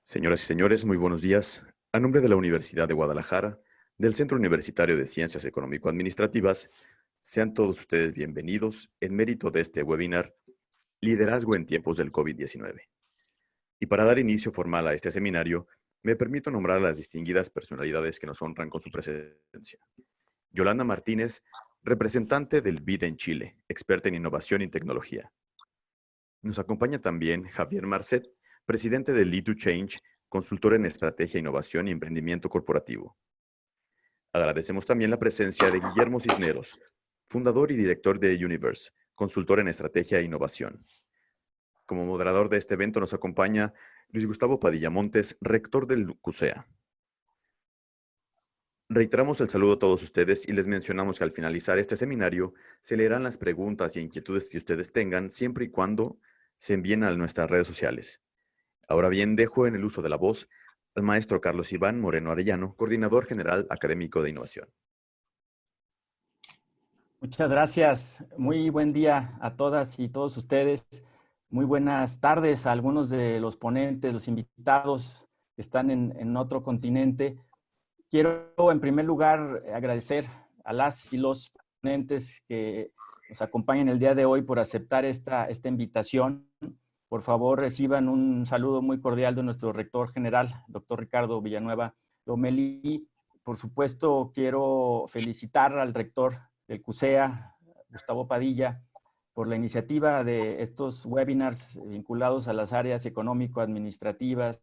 Señoras y señores, muy buenos días. A nombre de la Universidad de Guadalajara, del Centro Universitario de Ciencias Económico-Administrativas, sean todos ustedes bienvenidos en mérito de este webinar Liderazgo en tiempos del COVID-19. Y para dar inicio formal a este seminario, me permito nombrar a las distinguidas personalidades que nos honran con su presencia. Yolanda Martínez, representante del BID en Chile, experta en innovación y tecnología. Nos acompaña también Javier Marcet, presidente de Lead2Change, consultor en estrategia, innovación y emprendimiento corporativo. Agradecemos también la presencia de Guillermo Cisneros, fundador y director de Universe, consultor en estrategia e innovación. Como moderador de este evento nos acompaña Luis Gustavo Padilla Montes, rector del CUSEA. Reiteramos el saludo a todos ustedes y les mencionamos que al finalizar este seminario se leerán las preguntas y inquietudes que ustedes tengan siempre y cuando se envíen a nuestras redes sociales. Ahora bien, dejo en el uso de la voz al maestro Carlos Iván Moreno Arellano, coordinador general académico de innovación. Muchas gracias. Muy buen día a todas y todos ustedes. Muy buenas tardes a algunos de los ponentes, los invitados que están en otro continente. Quiero en primer lugar agradecer a las y los ponentes que nos acompañan el día de hoy por aceptar esta invitación. Por favor, reciban un saludo muy cordial de nuestro rector general, doctor Ricardo Villanueva Lomelí. Por supuesto, quiero felicitar al rector del CUSEA, Gustavo Padilla, por la iniciativa de estos webinars vinculados a las áreas económico-administrativas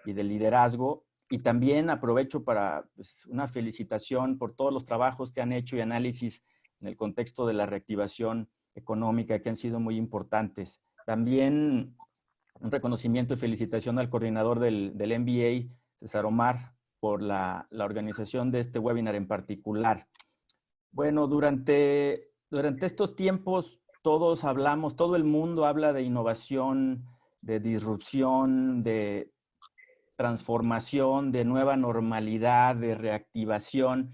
y de liderazgo. Y también aprovecho para una felicitación por todos los trabajos que han hecho y análisis en el contexto de la reactivación económica que han sido muy importantes. También un reconocimiento y felicitación al coordinador del MBA, César Omar, por la organización de este webinar en particular. Bueno, durante estos tiempos todos hablamos, todo el mundo habla de innovación, de disrupción, de transformación, de nueva normalidad, de reactivación,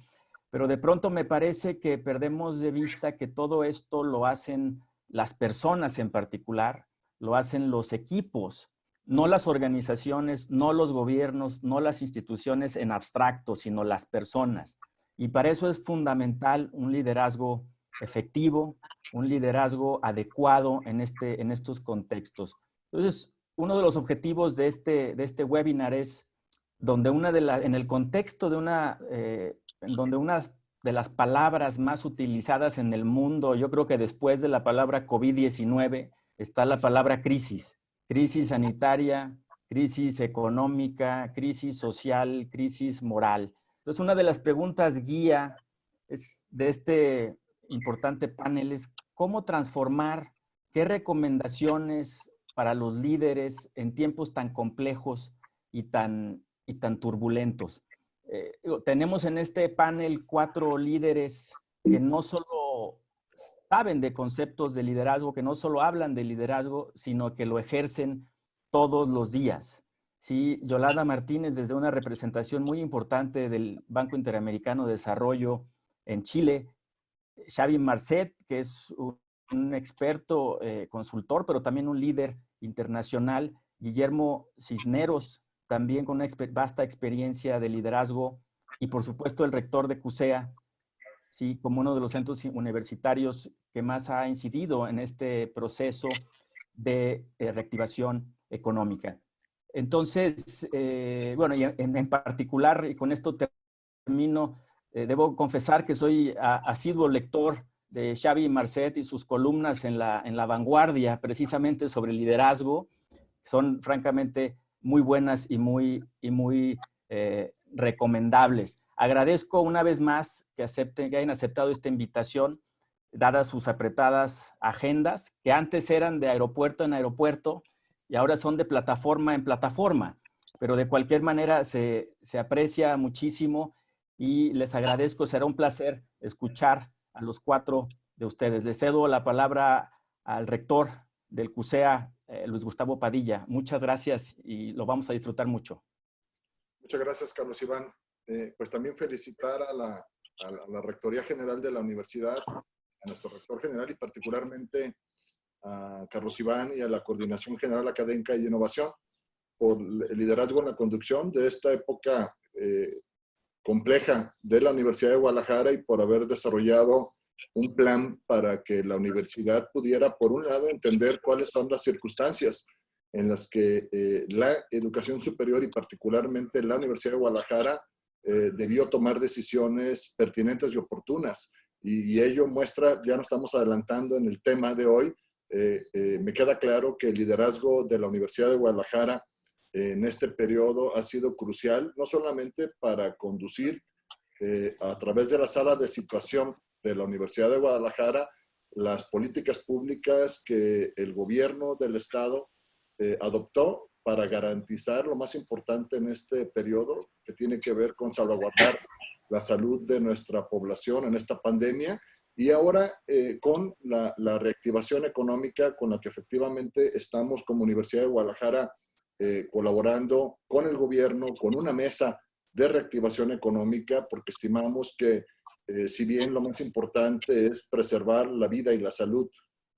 pero de pronto me parece que perdemos de vista que todo esto lo hacen las personas en particular, lo hacen los equipos, no las organizaciones, no los gobiernos, no las instituciones en abstracto, sino las personas. Y para eso es fundamental un liderazgo efectivo, un liderazgo adecuado en estos contextos. Entonces, uno de los objetivos de este webinar es donde en el contexto de donde una de las palabras más utilizadas en el mundo, yo creo que después de la palabra COVID-19, está la palabra crisis. Crisis sanitaria, crisis económica, crisis social, crisis moral. Entonces, una de las preguntas guía de este importante panel es cómo transformar, qué recomendaciones para los líderes en tiempos tan complejos y tan turbulentos. Tenemos en este panel 4 líderes que no solo saben de conceptos de liderazgo, que no solo hablan de liderazgo, sino que lo ejercen todos los días. Sí, Yolanda Martínez, desde una representación muy importante del Banco Interamericano de Desarrollo en Chile. Xavi Marcet, que es un experto consultor, pero también un líder internacional. Guillermo Cisneros, también con una vasta experiencia de liderazgo. Y por supuesto el rector de CUSEA, sí, como uno de los centros universitarios que más ha incidido en este proceso de reactivación económica. Entonces, bueno, y en particular, y con esto termino, debo confesar que soy asiduo lector de Xavi Marcet y sus columnas en la Vanguardia, precisamente sobre liderazgo. Son francamente muy buenas y muy recomendables. Agradezco una vez más que hayan aceptado esta invitación, dadas sus apretadas agendas, que antes eran de aeropuerto en aeropuerto y ahora son de plataforma en plataforma. Pero de cualquier manera se aprecia muchísimo y les agradezco. Será un placer escuchar a los 4 de ustedes. Les cedo la palabra al rector del CUSEA, Luis Gustavo Padilla. Muchas gracias y lo vamos a disfrutar mucho. Muchas gracias, Carlos Iván. Pues también felicitar a la Rectoría General de la Universidad, a nuestro rector general y particularmente a Carlos Iván y a la Coordinación General Académica y de Innovación por el liderazgo en la conducción de esta época compleja de la Universidad de Guadalajara y por haber desarrollado un plan para que la universidad pudiera, por un lado, entender cuáles son las circunstancias en las que la educación superior y particularmente la Universidad de Guadalajara debió tomar decisiones pertinentes y oportunas. Y ello muestra, ya nos estamos adelantando en el tema de hoy, me queda claro que el liderazgo de la Universidad de Guadalajara en este periodo ha sido crucial, no solamente para conducir a través de la sala de situación de la Universidad de Guadalajara las políticas públicas que el gobierno del Estado adoptó para garantizar lo más importante en este periodo, que tiene que ver con salvaguardar la salud de nuestra población en esta pandemia, y ahora con la reactivación económica con la que efectivamente estamos como Universidad de Guadalajara colaborando con el gobierno, con una mesa de reactivación económica, porque estimamos que si bien lo más importante es preservar la vida y la salud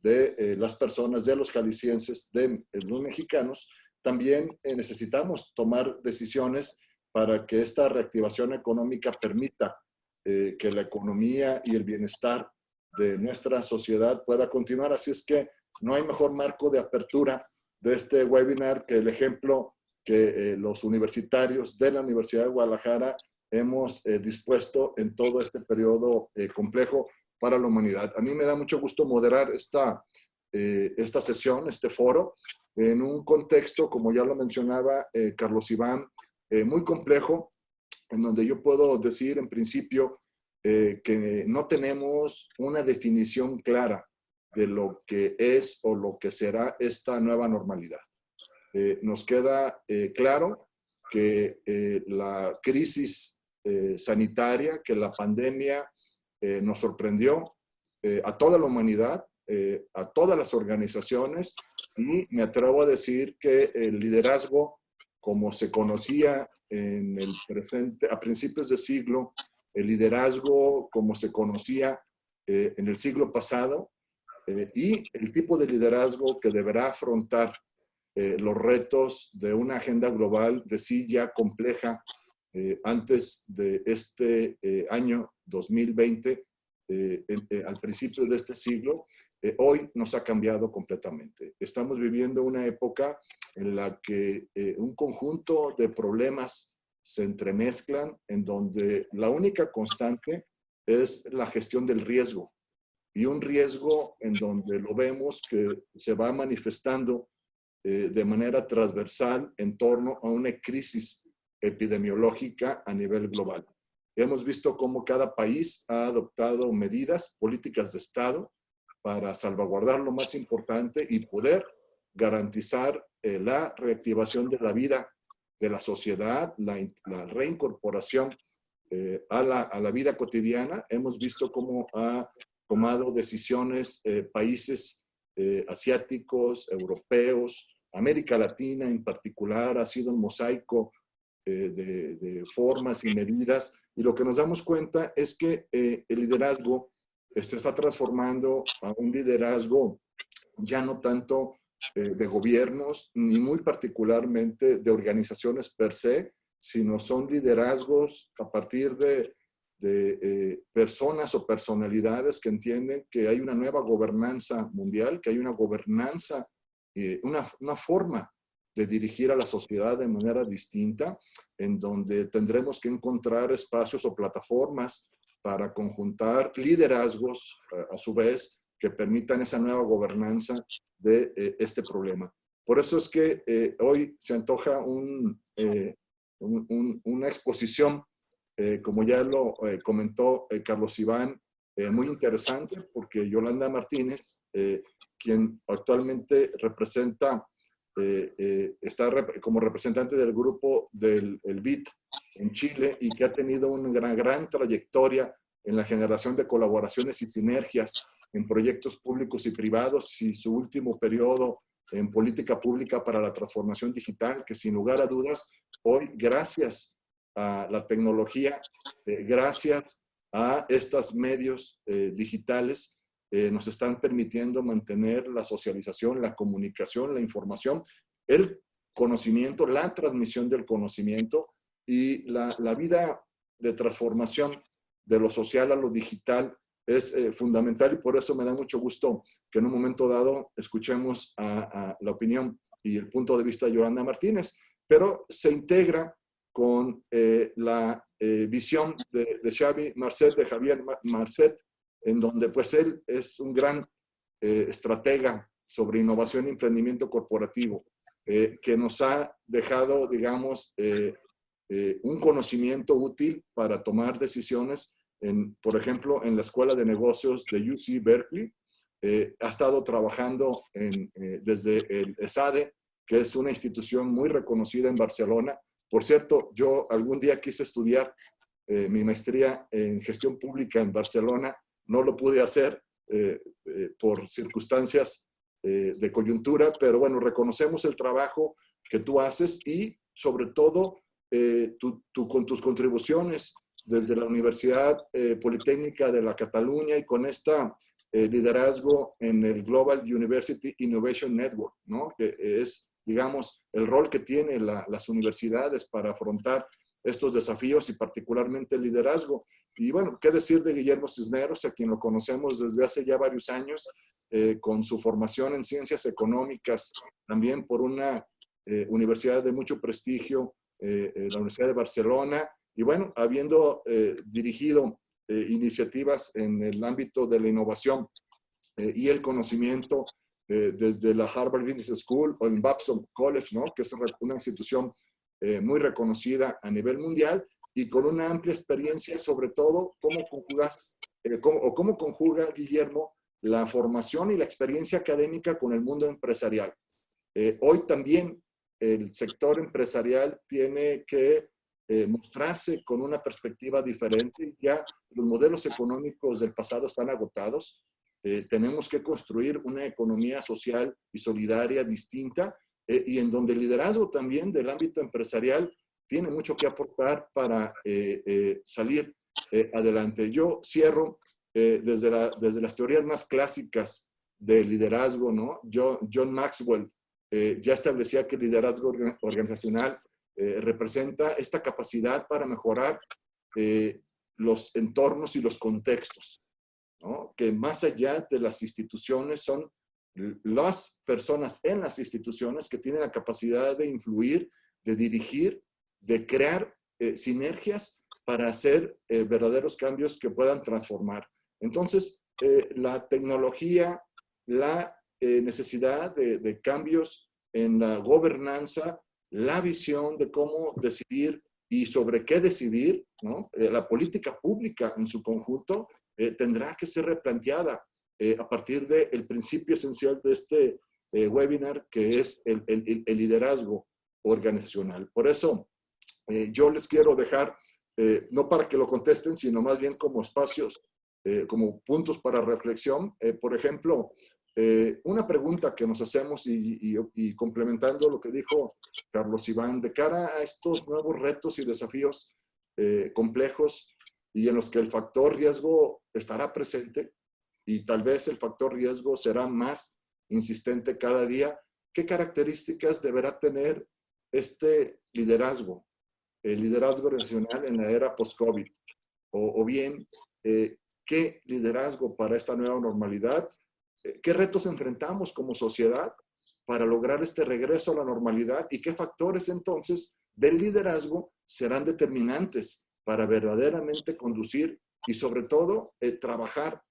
de las personas, de los jaliscienses, de los mexicanos, también necesitamos tomar decisiones para que esta reactivación económica permita que la economía y el bienestar de nuestra sociedad pueda continuar. Así es que no hay mejor marco de apertura de este webinar que el ejemplo que los universitarios de la Universidad de Guadalajara hemos dispuesto en todo este periodo complejo para la humanidad. A mí me da mucho gusto moderar esta sesión, este foro, en un contexto, como ya lo mencionaba Carlos Iván, muy complejo, en donde yo puedo decir en principio que no tenemos una definición clara de lo que es o lo que será esta nueva normalidad. Nos queda claro que la crisis sanitaria, que la pandemia nos sorprendió a toda la humanidad, a todas las organizaciones, y me atrevo a decir que el liderazgo, como se conocía en el presente, a principios de siglo, el liderazgo como se conocía en el siglo pasado, y el tipo de liderazgo que deberá afrontar los retos de una agenda global de sí ya compleja antes de este año 2020, al principio de este siglo, hoy nos ha cambiado completamente. Estamos viviendo una época en la que un conjunto de problemas se entremezclan, en donde la única constante es la gestión del riesgo, y un riesgo en donde lo vemos que se va manifestando de manera transversal en torno a una crisis epidemiológica a nivel global. Hemos visto cómo cada país ha adoptado medidas, políticas de Estado para salvaguardar lo más importante y poder garantizar la reactivación de la vida de la sociedad, la reincorporación a la vida cotidiana. Hemos visto cómo ha tomado decisiones países asiáticos, europeos, América Latina en particular, ha sido un mosaico de formas y medidas, y lo que nos damos cuenta es que el liderazgo se está transformando a un liderazgo ya no tanto de gobiernos, ni muy particularmente de organizaciones per se, sino son liderazgos a partir de personas o personalidades que entienden que hay una nueva gobernanza mundial, que hay una gobernanza, una forma de dirigir a la sociedad de manera distinta, en donde tendremos que encontrar espacios o plataformas para conjuntar liderazgos, a su vez, que permitan esa nueva gobernanza de este problema. Por eso es que hoy se antoja una exposición, como ya lo comentó Carlos Iván, muy interesante, porque Yolanda Martínez, quien actualmente representa, está como representante del grupo del BIT en Chile, y que ha tenido una gran trayectoria en la generación de colaboraciones y sinergias en proyectos públicos y privados, y su último periodo en política pública para la transformación digital, que sin lugar a dudas, hoy, gracias a la tecnología, gracias a estos medios digitales, nos están permitiendo mantener la socialización, la comunicación, la información, el conocimiento, la transmisión del conocimiento y la vida de transformación de lo social a lo digital es fundamental, y por eso me da mucho gusto que en un momento dado escuchemos a la opinión y el punto de vista de Yolanda Martínez, pero se integra con la visión de Xavi Marcet, de Javier Marcet, en donde pues él es un gran estratega sobre innovación y emprendimiento corporativo, que nos ha dejado, digamos, un conocimiento útil para tomar decisiones, por ejemplo, en la Escuela de Negocios de UC Berkeley. Ha estado trabajando desde el ESADE, que es una institución muy reconocida en Barcelona. Por cierto, yo algún día quise estudiar mi maestría en gestión pública en Barcelona. No lo pude hacer por circunstancias de coyuntura, pero bueno, reconocemos el trabajo que tú haces y sobre todo con tus contribuciones desde la Universidad Politécnica de la Cataluña y con esta liderazgo en el Global University Innovation Network, ¿no? Que es, digamos, el rol que tienen las universidades para afrontar estos desafíos y particularmente el liderazgo. Y bueno, qué decir de Guillermo Cisneros, a quien lo conocemos desde hace ya varios años, con su formación en ciencias económicas, también por una universidad de mucho prestigio, la Universidad de Barcelona, y bueno, habiendo dirigido iniciativas en el ámbito de la innovación y el conocimiento desde la Harvard Business School o el Babson College, ¿no? Que es una institución muy reconocida a nivel mundial y con una amplia experiencia, sobre todo, cómo conjuga Guillermo la formación y la experiencia académica con el mundo empresarial. Hoy también el sector empresarial tiene que mostrarse con una perspectiva diferente. Ya los modelos económicos del pasado están agotados. Tenemos que construir una economía social y solidaria distinta y en donde el liderazgo también del ámbito empresarial tiene mucho que aportar para salir adelante. Yo cierro desde las teorías más clásicas del liderazgo, ¿no? John Maxwell ya establecía que el liderazgo organizacional representa esta capacidad para mejorar los entornos y los contextos, ¿no? Que más allá de las instituciones son las personas en las instituciones que tienen la capacidad de influir, de dirigir, de crear sinergias para hacer verdaderos cambios que puedan transformar. Entonces, la tecnología, la necesidad de cambios en la gobernanza, la visión de cómo decidir y sobre qué decidir, ¿no? La política pública en su conjunto tendrá que ser replanteada a partir del principio esencial de este webinar, que es el liderazgo organizacional. Por eso, yo les quiero dejar, no para que lo contesten, sino más bien como espacios, como puntos para reflexión. Por ejemplo, una pregunta que nos hacemos y complementando lo que dijo Carlos Iván, de cara a estos nuevos retos y desafíos complejos y en los que el factor riesgo estará presente y tal vez el factor riesgo será más insistente cada día, ¿qué características deberá tener este liderazgo, el liderazgo organizacional en la era post-COVID? O bien, ¿qué liderazgo para esta nueva normalidad? ¿Qué retos enfrentamos como sociedad para lograr este regreso a la normalidad? ¿Y qué factores entonces del liderazgo serán determinantes para verdaderamente conducir y sobre todo trabajar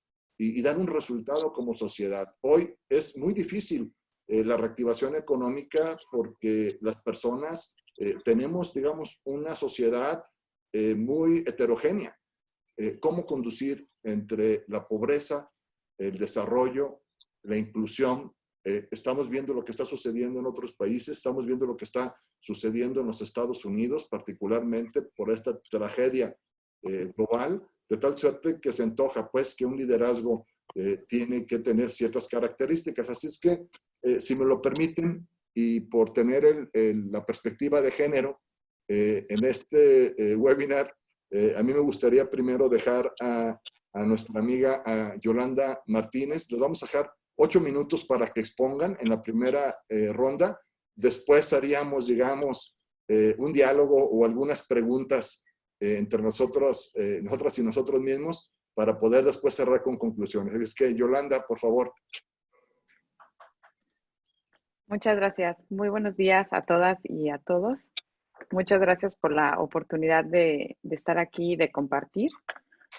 y dar un resultado como sociedad? Hoy es muy difícil la reactivación económica porque las personas tenemos, digamos, una sociedad muy heterogénea. ¿Cómo conducir entre la pobreza, el desarrollo, la inclusión? Estamos viendo lo que está sucediendo en otros países, estamos viendo lo que está sucediendo en los Estados Unidos, particularmente por esta tragedia global, de tal suerte que se antoja pues que un liderazgo tiene que tener ciertas características. Así es que, si me lo permiten, y por tener la perspectiva de género en este webinar, a mí me gustaría primero dejar a nuestra amiga a Yolanda Martínez. Les vamos a dejar 8 minutos para que expongan en la primera ronda. después haríamos, digamos, un diálogo o algunas preguntas entre nosotros, nosotras y nosotros mismos, para poder después cerrar con conclusiones. Es que, Yolanda, por favor. Muchas gracias. Muy buenos días a todas y a todos. Muchas gracias por la oportunidad de estar aquí y de compartir.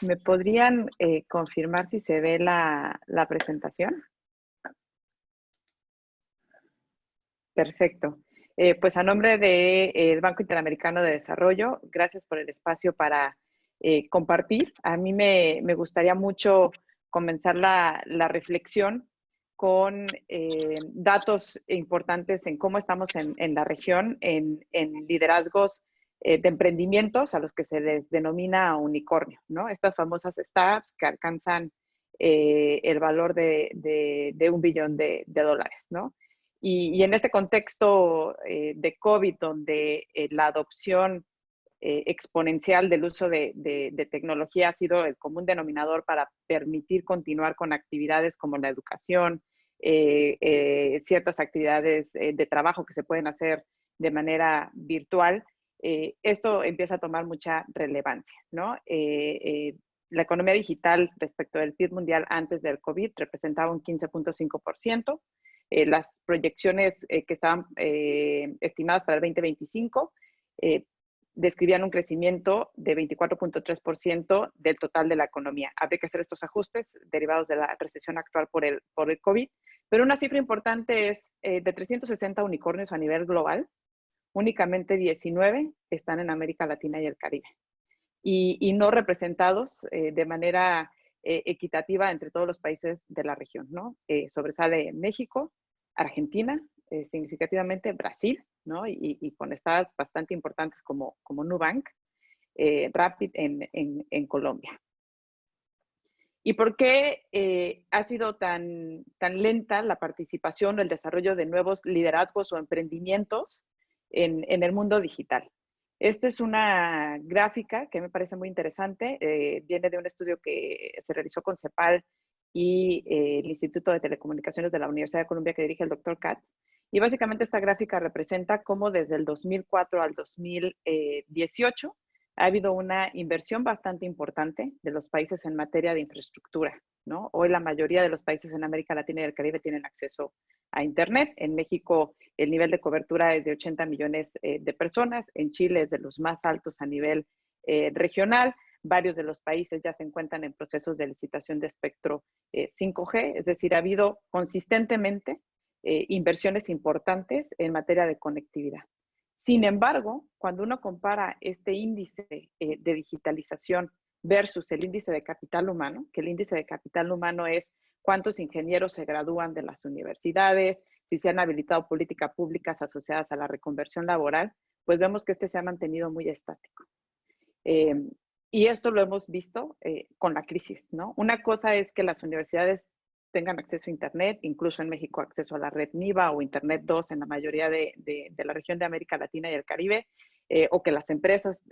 ¿Me podrían confirmar si se ve la presentación? Perfecto. Pues a nombre del Banco Interamericano de Desarrollo, gracias por el espacio para compartir. A mí me gustaría mucho comenzar la reflexión con datos importantes en cómo estamos en la región, en liderazgos de emprendimientos a los que se les denomina unicornio, ¿no? Estas famosas startups que alcanzan el valor de $1 billón de dólares, ¿no? Y en este contexto de COVID, donde la adopción exponencial del uso de tecnología ha sido el común denominador para permitir continuar con actividades como la educación, ciertas actividades de trabajo que se pueden hacer de manera virtual, esto empieza a tomar mucha relevancia, ¿no? La economía digital respecto del PIB mundial antes del COVID representaba un 15.5%. Las proyecciones que estaban estimadas para el 2025 describían un crecimiento de 24.3% del total de la economía. Habría que hacer estos ajustes derivados de la recesión actual por el COVID, pero una cifra importante es de 360 unicornios a nivel global, únicamente 19 están en América Latina y el Caribe, y no representados de manera equitativa entre todos los países de la región, ¿no? Sobresale México, Argentina, significativamente Brasil, ¿no? Y con estados bastante importantes como Nubank, Rapid en Colombia. ¿Y por qué ha sido tan lenta la participación o el desarrollo de nuevos liderazgos o emprendimientos en el mundo digital? Esta es una gráfica que me parece muy interesante. Viene de un estudio que se realizó con CEPAL y el Instituto de Telecomunicaciones de la Universidad de Columbia que dirige el Dr. Katz. Y básicamente esta gráfica representa cómo desde el 2004 al 2018 ha habido una inversión bastante importante de los países en materia de infraestructura, ¿no? Hoy la mayoría de los países en América Latina y el Caribe tienen acceso a Internet. En México el nivel de cobertura es de 80 millones de personas. En Chile es de los más altos a nivel regional. Varios de los países ya se encuentran en procesos de licitación de espectro 5G. Es decir, ha habido consistentemente inversiones importantes en materia de conectividad. Sin embargo, cuando uno compara este índice de digitalización versus el índice de capital humano, que el índice de capital humano es cuántos ingenieros se gradúan de las universidades, si se han habilitado políticas públicas asociadas a la reconversión laboral, pues vemos que este se ha mantenido muy estático. Y esto lo hemos visto con la crisis, ¿no? Una cosa es que las universidades tengan acceso a Internet, incluso en México acceso a la red NIVA o Internet 2 en la mayoría de la región de América Latina y el Caribe, o que las empresas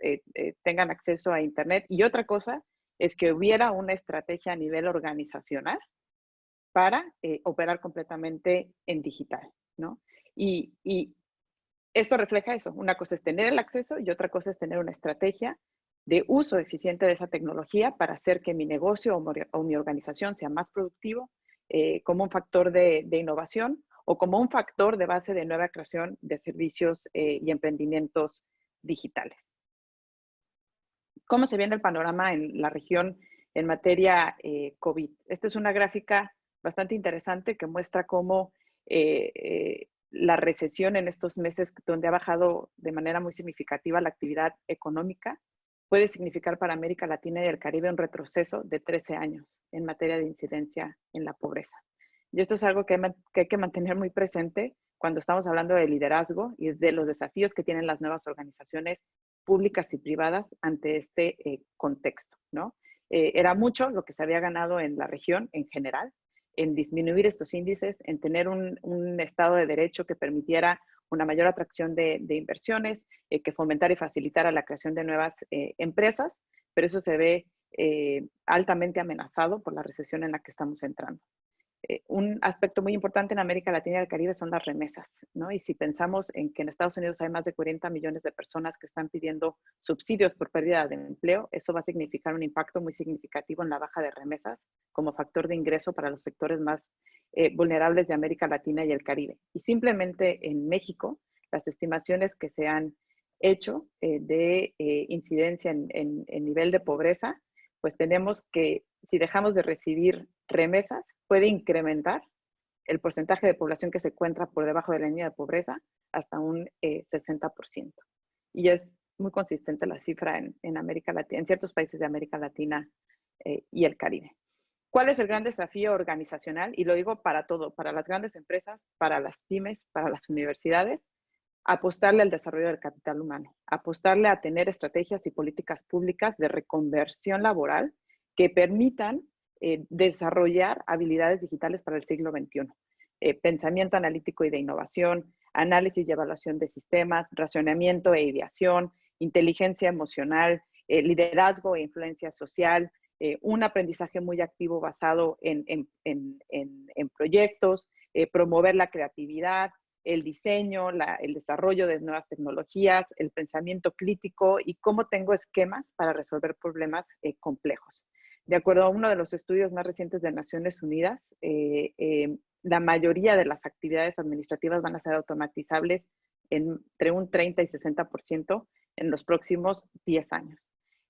tengan acceso a Internet. Y otra cosa es que hubiera una estrategia a nivel organizacional para operar completamente en digital, ¿no? Y esto refleja eso. Una cosa es tener el acceso y otra cosa es tener una estrategia de uso eficiente de esa tecnología para hacer que mi negocio o mi organización sea más productivo, como un factor de innovación o como un factor de base de nueva creación de servicios y emprendimientos digitales. ¿Cómo se viene el panorama en la región en materia COVID? Esta es una gráfica bastante interesante que muestra cómo la recesión en estos meses, donde ha bajado de manera muy significativa la actividad económica, puede significar para América Latina y el Caribe un retroceso de 13 años en materia de incidencia en la pobreza. Y esto es algo que hay que mantener muy presente cuando estamos hablando de liderazgo y de los desafíos que tienen las nuevas organizaciones públicas y privadas ante este contexto, ¿no? Era mucho lo que se había ganado en la región en general, en disminuir estos índices, en tener un Estado de Derecho que permitiera una mayor atracción de inversiones, que fomentara y facilitara la creación de nuevas empresas, pero eso se ve altamente amenazado por la recesión en la que estamos entrando. Un aspecto muy importante en América Latina y el Caribe son las remesas, ¿no? Y si pensamos en que en Estados Unidos hay más de 40 millones de personas que están pidiendo subsidios por pérdida de empleo, eso va a significar un impacto muy significativo en la baja de remesas como factor de ingreso para los sectores más vulnerables de América Latina y el Caribe. Y simplemente en México, las estimaciones que se han hecho de incidencia en nivel de pobreza, pues tenemos que si dejamos de recibir remesas, puede incrementar el porcentaje de población que se encuentra por debajo de la línea de pobreza hasta un 60%. Y es muy consistente la cifra en América Latina, en ciertos países de América Latina y el Caribe. ¿Cuál es el gran desafío organizacional? Y lo digo para todo, para las grandes empresas, para las pymes, para las universidades, apostarle al desarrollo del capital humano, apostarle a tener estrategias y políticas públicas de reconversión laboral que permitan desarrollar habilidades digitales para el siglo XXI. Pensamiento analítico y de innovación, análisis y evaluación de sistemas, racionamiento e ideación, inteligencia emocional, liderazgo e influencia social, un aprendizaje muy activo basado en proyectos, promover la creatividad, el diseño, el desarrollo de nuevas tecnologías, el pensamiento crítico y cómo tengo esquemas para resolver problemas complejos. De acuerdo a uno de los estudios más recientes de Naciones Unidas, la mayoría de las actividades administrativas van a ser automatizables entre un 30 y 60% en los próximos 10 años.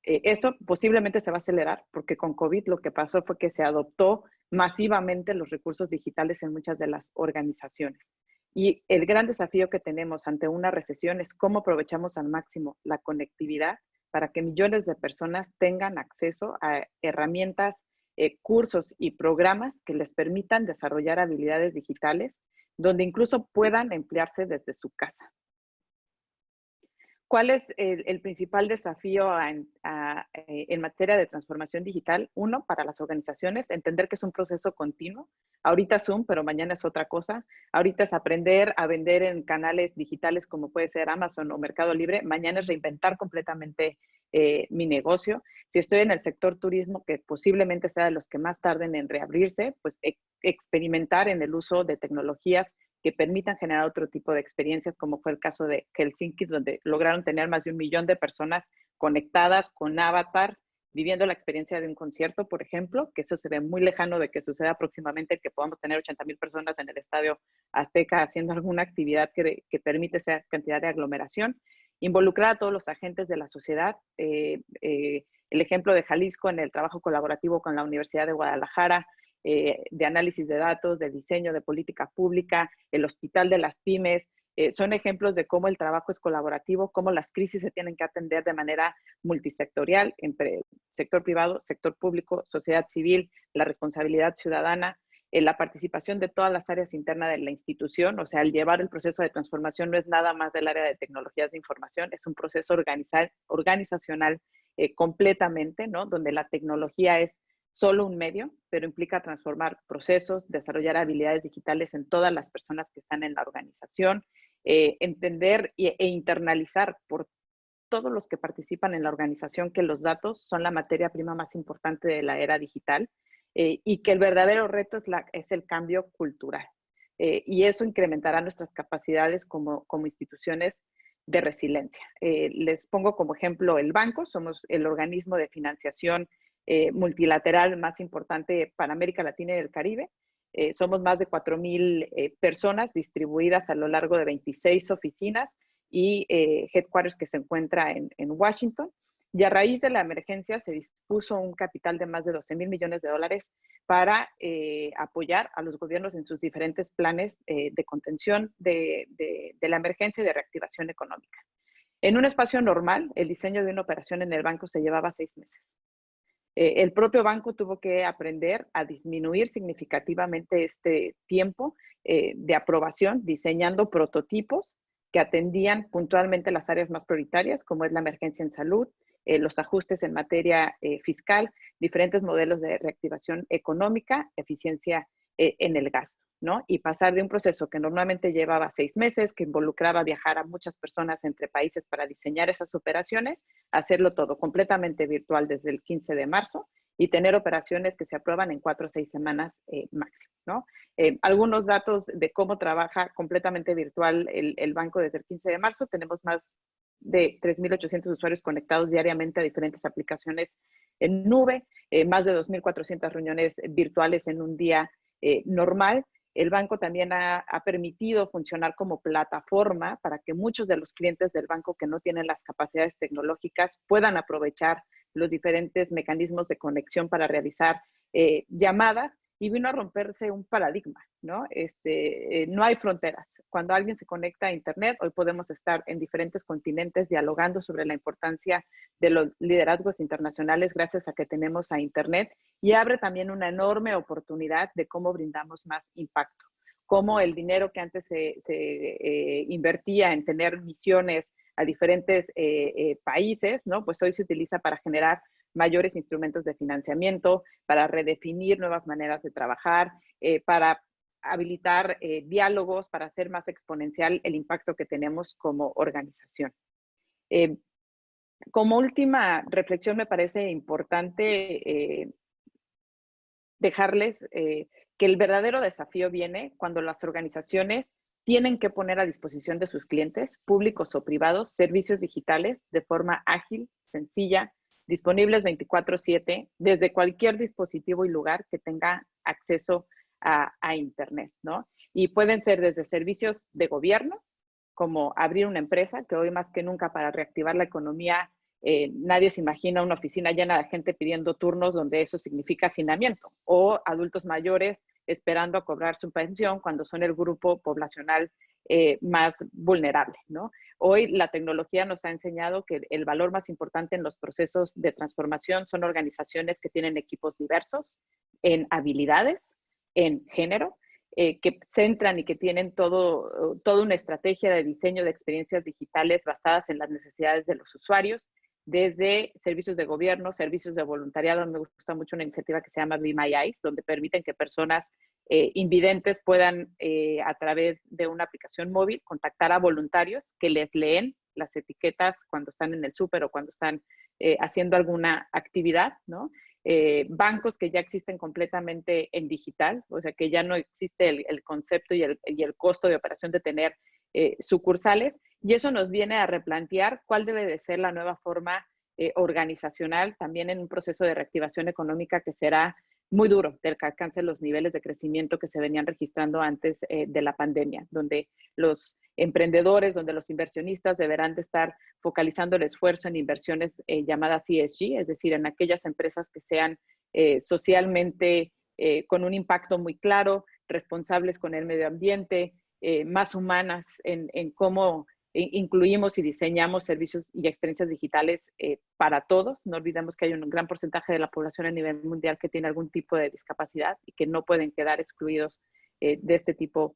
Esto posiblemente se va a acelerar porque con COVID lo que pasó fue que se adoptó masivamente los recursos digitales en muchas de las organizaciones. Y el gran desafío que tenemos ante una recesión es cómo aprovechamos al máximo la conectividad para que millones de personas tengan acceso a herramientas, cursos y programas que les permitan desarrollar habilidades digitales, donde incluso puedan emplearse desde su casa. ¿Cuál es el principal desafío en materia de transformación digital? Uno, para las organizaciones, entender que es un proceso continuo. Ahorita Zoom, pero mañana es otra cosa. Ahorita es aprender a vender en canales digitales como puede ser Amazon o Mercado Libre. Mañana es reinventar completamente mi negocio. Si estoy en el sector turismo, que posiblemente sea de los que más tarden en reabrirse, pues experimentar en el uso de tecnologías que permitan generar otro tipo de experiencias, como fue el caso de Helsinki, donde lograron tener más de 1 millón de personas conectadas con avatars, viviendo la experiencia de un concierto, por ejemplo, que eso se ve muy lejano de que suceda próximamente, que podamos tener 80,000 personas en el Estadio Azteca haciendo alguna actividad que permite esa cantidad de aglomeración. Involucrar a todos los agentes de la sociedad. El ejemplo de Jalisco en el trabajo colaborativo con la Universidad de Guadalajara, de análisis de datos, de diseño de política pública, el Hospital de las Pymes, son ejemplos de cómo el trabajo es colaborativo, cómo las crisis se tienen que atender de manera multisectorial, entre sector privado, sector público, sociedad civil, la responsabilidad ciudadana, la participación de todas las áreas internas de la institución. O sea, al llevar el proceso de transformación no es nada más del área de tecnologías de información, es un proceso organizacional completamente, ¿no? Donde la tecnología es solo un medio, pero implica transformar procesos, desarrollar habilidades digitales en todas las personas que están en la organización, entender e internalizar por todos los que participan en la organización que los datos son la materia prima más importante de la era digital y que el verdadero reto es el cambio cultural. Y eso incrementará nuestras capacidades como instituciones de resiliencia. Les pongo como ejemplo el banco, somos el organismo de financiación multilateral más importante para América Latina y el Caribe. Somos más de 4,000 personas distribuidas a lo largo de 26 oficinas y headquarters que se encuentra en Washington. Y a raíz de la emergencia se dispuso un capital de más de 12,000 millones de dólares para apoyar a los gobiernos en sus diferentes planes de contención de la emergencia y de reactivación económica. En un espacio normal, el diseño de una operación en el banco se llevaba 6 meses. El propio banco tuvo que aprender a disminuir significativamente este tiempo de aprobación, diseñando prototipos que atendían puntualmente las áreas más prioritarias, como es la emergencia en salud, los ajustes en materia fiscal, diferentes modelos de reactivación económica, eficiencia en el gasto, ¿no? Y pasar de un proceso que normalmente llevaba 6 meses, que involucraba viajar a muchas personas entre países para diseñar esas operaciones, a hacerlo todo completamente virtual desde el 15 de marzo y tener operaciones que se aprueban en 4 o 6 semanas máximo, ¿no? Algunos datos de cómo trabaja completamente virtual el banco desde el 15 de marzo. Tenemos más de 3.800 usuarios conectados diariamente a diferentes aplicaciones en nube, más de 2.400 reuniones virtuales en un día normal. El banco también ha permitido funcionar como plataforma para que muchos de los clientes del banco que no tienen las capacidades tecnológicas puedan aprovechar los diferentes mecanismos de conexión para realizar llamadas, y vino a romperse un paradigma, ¿no? No hay fronteras. Cuando alguien se conecta a Internet, hoy podemos estar en diferentes continentes dialogando sobre la importancia de los liderazgos internacionales gracias a que tenemos a Internet, y abre también una enorme oportunidad de cómo brindamos más impacto. Cómo el dinero que antes se invertía en tener misiones a diferentes países, ¿no? Pues hoy se utiliza para generar mayores instrumentos de financiamiento, para redefinir nuevas maneras de trabajar, para habilitar diálogos, para hacer más exponencial el impacto que tenemos como organización. Como última reflexión, me parece importante dejarles que el verdadero desafío viene cuando las organizaciones tienen que poner a disposición de sus clientes, públicos o privados, servicios digitales de forma ágil, sencilla, disponibles 24/7 desde cualquier dispositivo y lugar que tenga acceso a Internet, ¿no? Y pueden ser desde servicios de gobierno, como abrir una empresa, que hoy más que nunca para reactivar la economía, nadie se imagina una oficina llena de gente pidiendo turnos donde eso significa hacinamiento, o adultos mayores esperando a cobrar su pensión cuando son el grupo poblacional más vulnerable, ¿no? Hoy la tecnología nos ha enseñado que el valor más importante en los procesos de transformación son organizaciones que tienen equipos diversos en habilidades, en género, que centran y que tienen toda una estrategia de diseño de experiencias digitales basadas en las necesidades de los usuarios, desde servicios de gobierno, servicios de voluntariado. Me gusta mucho una iniciativa que se llama Be My Eyes, donde permiten que personas invidentes puedan, a través de una aplicación móvil, contactar a voluntarios que les leen las etiquetas cuando están en el súper o cuando están haciendo alguna actividad, ¿no? Bancos que ya existen completamente en digital, o sea que ya no existe el concepto y el costo de operación de tener sucursales, y eso nos viene a replantear cuál debe de ser la nueva forma organizacional, también en un proceso de reactivación económica que será muy duro, del que alcance los niveles de crecimiento que se venían registrando antes de la pandemia, donde los emprendedores, donde los inversionistas deberán de estar focalizando el esfuerzo en inversiones llamadas ESG, es decir, en aquellas empresas que sean socialmente con un impacto muy claro, responsables con el medio ambiente, más humanas en cómo incluimos y diseñamos servicios y experiencias digitales para todos. No olvidemos que hay un gran porcentaje de la población a nivel mundial que tiene algún tipo de discapacidad y que no pueden quedar excluidos de este tipo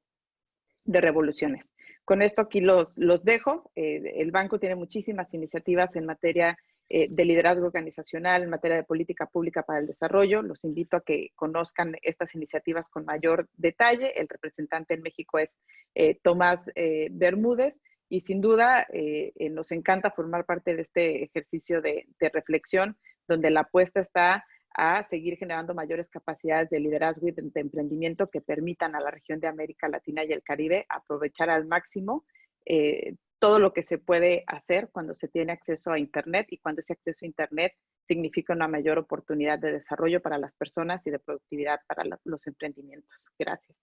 de revoluciones. Con esto aquí los dejo. El banco tiene muchísimas iniciativas en materia de liderazgo organizacional, en materia de política pública para el desarrollo. Los invito a que conozcan estas iniciativas con mayor detalle. El representante en México es Tomás Bermúdez, y sin duda nos encanta formar parte de este ejercicio de reflexión, donde la apuesta está a seguir generando mayores capacidades de liderazgo y de emprendimiento que permitan a la región de América Latina y el Caribe aprovechar al máximo todo lo que se puede hacer cuando se tiene acceso a Internet, y cuando ese acceso a Internet significa una mayor oportunidad de desarrollo para las personas y de productividad para los emprendimientos. Gracias.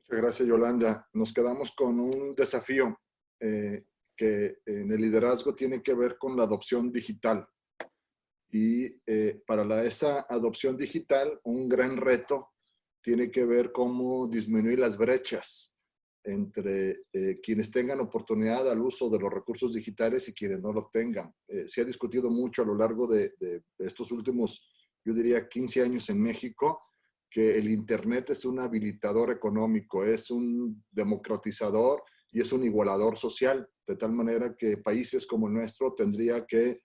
Muchas gracias, Yolanda. Nos quedamos con un desafío que en el liderazgo tiene que ver con la adopción digital. Y para esa adopción digital, un gran reto tiene que ver cómo disminuir las brechas entre quienes tengan oportunidad al uso de los recursos digitales y quienes no lo tengan. Se ha discutido mucho a lo largo de estos últimos, yo diría, 15 años en México, que el Internet es un habilitador económico, es un democratizador y es un igualador social, de tal manera que países como el nuestro tendría que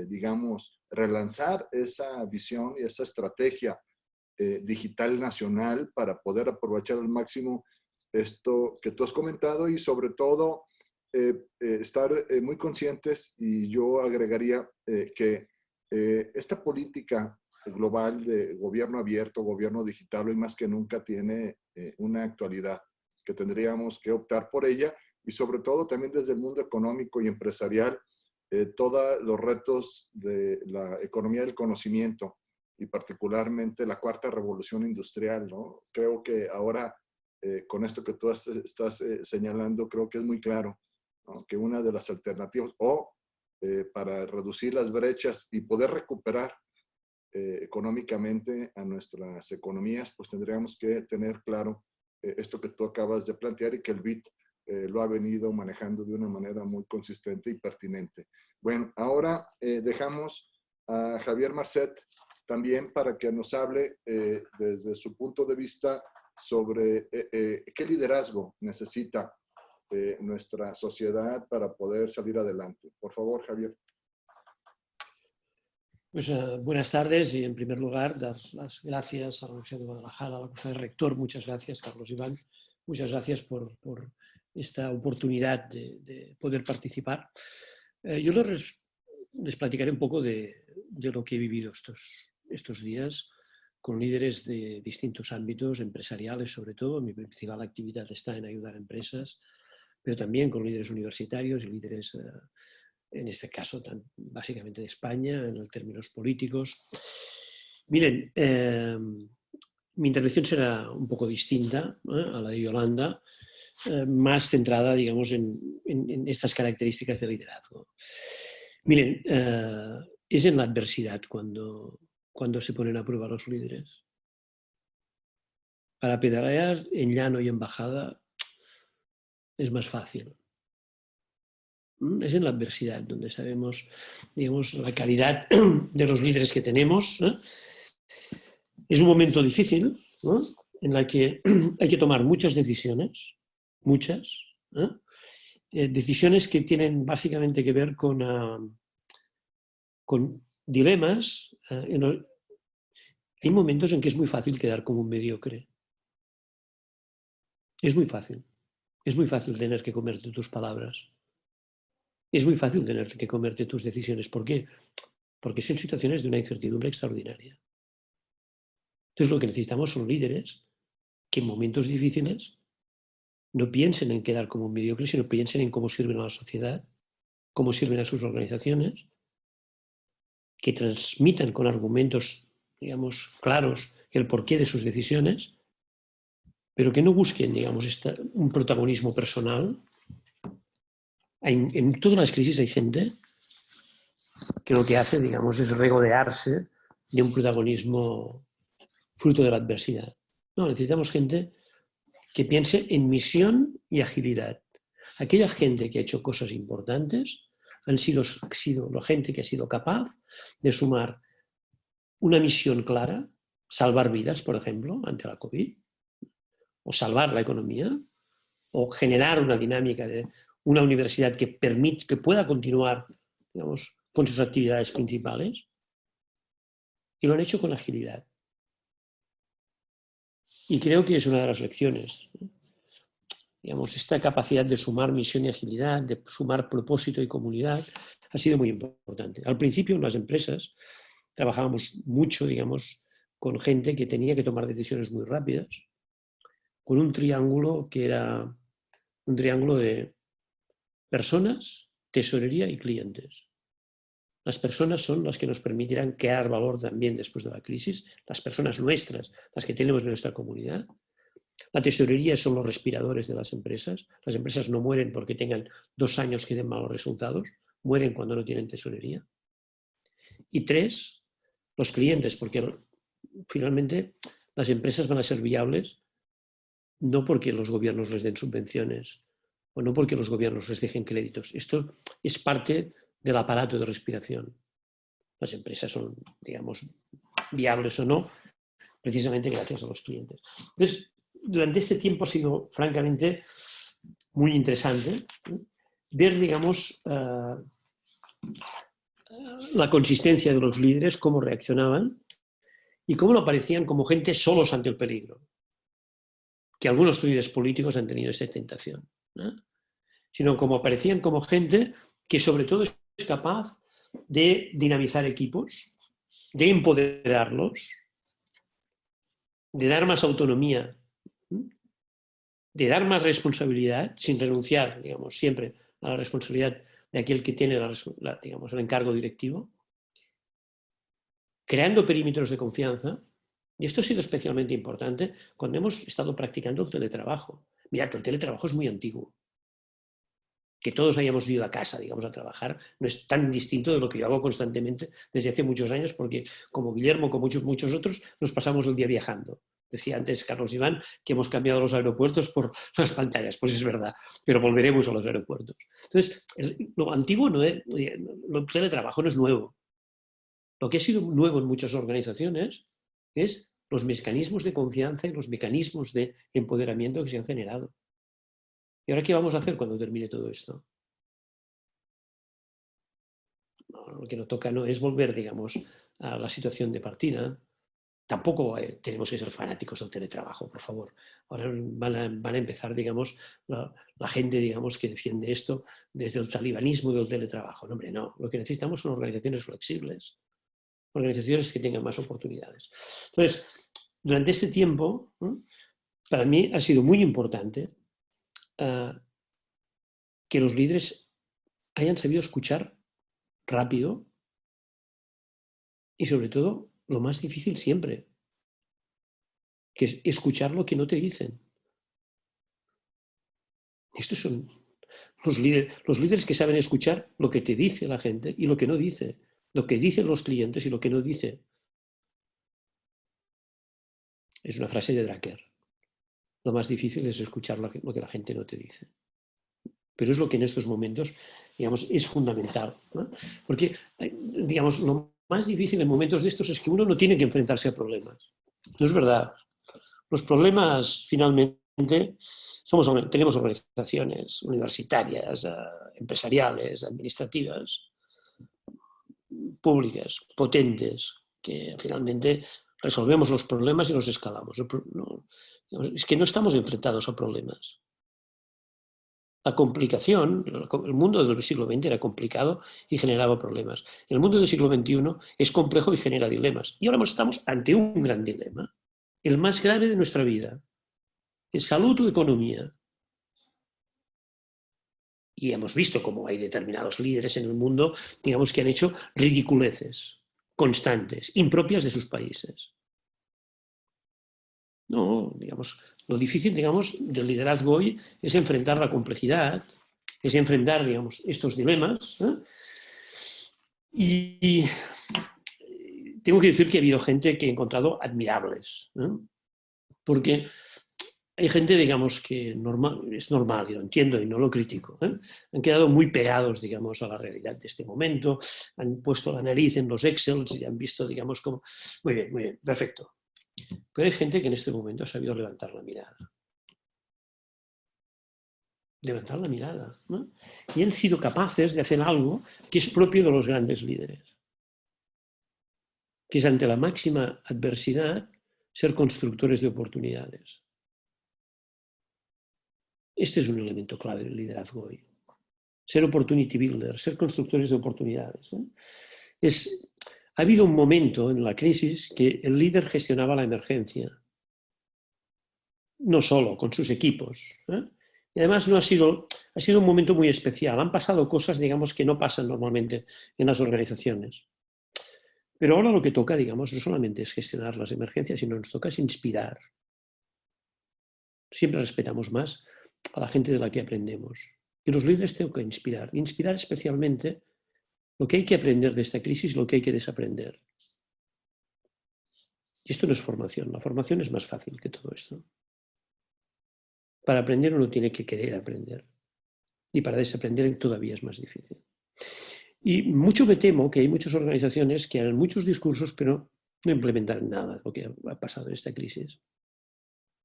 digamos, relanzar esa visión y esa estrategia digital nacional para poder aprovechar al máximo esto que tú has comentado, y sobre todo estar muy conscientes, y yo agregaría que esta política global de gobierno abierto, gobierno digital, hoy más que nunca tiene una actualidad que tendríamos que optar por ella, y sobre todo también desde el mundo económico y empresarial, todos los retos de la economía del conocimiento y particularmente la cuarta revolución industrial, ¿no? Creo que ahora, con esto que tú estás señalando, creo que es muy claro, ¿no? Que una de las alternativas, para reducir las brechas y poder recuperar económicamente a nuestras economías, pues tendríamos que tener claro esto que tú acabas de plantear y que el BID lo ha venido manejando de una manera muy consistente y pertinente. Bueno, ahora dejamos a Javier Marcet también para que nos hable desde su punto de vista sobre qué liderazgo necesita nuestra sociedad para poder salir adelante. Por favor, Javier. Pues, buenas tardes y en primer lugar dar las gracias a la Universidad de Guadalajara, a la Cosa del Rector. Muchas gracias, Carlos Iván. Muchas gracias por esta oportunidad de poder participar. Yo les platicaré un poco de lo que he vivido estos días con líderes de distintos ámbitos, empresariales sobre todo. Mi principal actividad está en ayudar a empresas, pero también con líderes universitarios y líderes, en este caso, básicamente de España, en términos políticos. Miren, mi intervención será un poco distinta a la de Yolanda, más centrada, digamos, en estas características de liderazgo. Miren, es en la adversidad cuando se ponen a prueba los líderes. Para pedalear en llano y en bajada es más fácil. Es en la adversidad donde sabemos, digamos, la calidad de los líderes que tenemos. Es un momento difícil, ¿no? En el que hay que tomar muchas decisiones, decisiones que tienen básicamente que ver con dilemas. Hay momentos en que es muy fácil quedar como un mediocre. Es muy fácil. Es muy fácil tener que comerte tus palabras. Es muy fácil tener que comerte tus decisiones. ¿Por qué? Porque son situaciones de una incertidumbre extraordinaria. Entonces lo que necesitamos son líderes que en momentos difíciles no piensen en quedar como un mediocre, sino piensen en cómo sirven a la sociedad, cómo sirven a sus organizaciones, que transmitan con argumentos, digamos, claros el porqué de sus decisiones, pero que no busquen, digamos, un protagonismo personal. En todas las crisis hay gente que lo que hace, digamos, es regodearse de un protagonismo fruto de la adversidad. No, necesitamos gente que piense en misión y agilidad. Aquella gente que ha hecho cosas importantes han sido la gente que ha sido capaz de sumar una misión clara, salvar vidas, por ejemplo, ante la COVID, o salvar la economía, o generar una dinámica de una universidad que pueda continuar, digamos, con sus actividades principales, y lo han hecho con agilidad. Y creo que es una de las lecciones. Digamos, esta capacidad de sumar misión y agilidad, de sumar propósito y comunidad, ha sido muy importante. Al principio en las empresas trabajábamos mucho, digamos, con gente que tenía que tomar decisiones muy rápidas, con un triángulo que era un triángulo de personas, tesorería y clientes. Las personas son las que nos permitirán crear valor también después de la crisis, las personas nuestras, las que tenemos en nuestra comunidad. La tesorería son los respiradores de las empresas no mueren porque tengan 2 años que den malos resultados, mueren cuando no tienen tesorería. Y 3, los clientes, porque finalmente las empresas van a ser viables no porque los gobiernos les den subvenciones o no porque los gobiernos les dejen créditos. Esto es parte del aparato de respiración. Las empresas son, digamos, viables o no, precisamente gracias a los clientes. Entonces, durante este tiempo ha sido, francamente, muy interesante ver, digamos, la consistencia de los líderes, cómo reaccionaban y cómo no aparecían como gente solos ante el peligro, que algunos líderes políticos han tenido esta tentación, ¿no? Sino como aparecían como gente que sobre todo es capaz de dinamizar equipos, de empoderarlos, de dar más autonomía, de dar más responsabilidad, sin renunciar, digamos, siempre a la responsabilidad de aquel que tiene digamos, el encargo directivo, creando perímetros de confianza. Y esto ha sido especialmente importante cuando hemos estado practicando el teletrabajo. Mirad, el teletrabajo es muy antiguo. Que todos hayamos ido a casa, digamos, a trabajar, no es tan distinto de lo que yo hago constantemente desde hace muchos años, porque como Guillermo, como muchos otros, nos pasamos el día viajando. Decía antes Carlos Iván que hemos cambiado los aeropuertos por las pantallas, pues es verdad, pero volveremos a los aeropuertos. Entonces, lo antiguo no es, el teletrabajo no es nuevo. Lo que ha sido nuevo en muchas organizaciones es los mecanismos de confianza y los mecanismos de empoderamiento que se han generado. ¿Y ahora qué vamos a hacer cuando termine todo esto? Lo que nos toca no es volver, digamos, a la situación de partida. Tampoco tenemos que ser fanáticos del teletrabajo, por favor. Ahora van a empezar, digamos, la gente, digamos, que defiende esto desde el talibanismo del teletrabajo. No, hombre, no. Lo que necesitamos son organizaciones flexibles, organizaciones que tengan más oportunidades. Entonces, durante este tiempo, para mí ha sido muy importante que los líderes hayan sabido escuchar rápido y, sobre todo, lo más difícil siempre, que es escuchar lo que no te dicen. Estos son los líderes que saben escuchar lo que te dice la gente y lo que no dice, lo que dicen los clientes y lo que no dice. Es una frase de Drucker. Lo más difícil es escuchar lo que la gente no te dice. Pero es lo que en estos momentos, digamos, es fundamental, ¿no? Porque, digamos, lo más difícil en momentos de estos es que uno no tiene que enfrentarse a problemas. No es verdad. Los problemas, finalmente, tenemos organizaciones universitarias, empresariales, administrativas, públicas, potentes, que finalmente resolvemos los problemas y los escalamos. Es que no estamos enfrentados a problemas. La complicación, el mundo del siglo XX era complicado y generaba problemas. El mundo del siglo XXI es complejo y genera dilemas. Y ahora estamos ante un gran dilema, el más grave de nuestra vida. ¿Es salud o economía? Y hemos visto cómo hay determinados líderes en el mundo, digamos, que han hecho ridiculeces constantes, impropias de sus países. No, digamos, lo difícil, digamos, del liderazgo hoy es enfrentar la complejidad, es enfrentar, digamos, estos dilemas. Y tengo que decir que ha habido gente que he encontrado admirables, porque hay gente, digamos, que es normal, y lo entiendo y no lo critico. Han quedado muy pegados, digamos, a la realidad de este momento, han puesto la nariz en los Excels y han visto, digamos, como... Muy bien, perfecto. Pero hay gente que en este momento ha sabido levantar la mirada. Levantar la mirada, ¿no? Y han sido capaces de hacer algo que es propio de los grandes líderes, que es ante la máxima adversidad ser constructores de oportunidades. Este es un elemento clave del liderazgo hoy. Ser opportunity builder, ser constructores de oportunidades. Ha habido un momento en la crisis que el líder gestionaba la emergencia, no solo, con sus equipos. Y además ha sido un momento muy especial. Han pasado cosas, digamos, que no pasan normalmente en las organizaciones. Pero ahora lo que toca, digamos, no solamente es gestionar las emergencias, sino nos toca es inspirar. Siempre respetamos más a la gente de la que aprendemos. Y los líderes tengo que inspirar. Inspirar especialmente lo que hay que aprender de esta crisis y lo que hay que desaprender. Y esto no es formación. La formación es más fácil que todo esto. Para aprender uno tiene que querer aprender. Y para desaprender todavía es más difícil. Y mucho me temo que hay muchas organizaciones que harán muchos discursos, pero no implementarán nada de lo que ha pasado en esta crisis.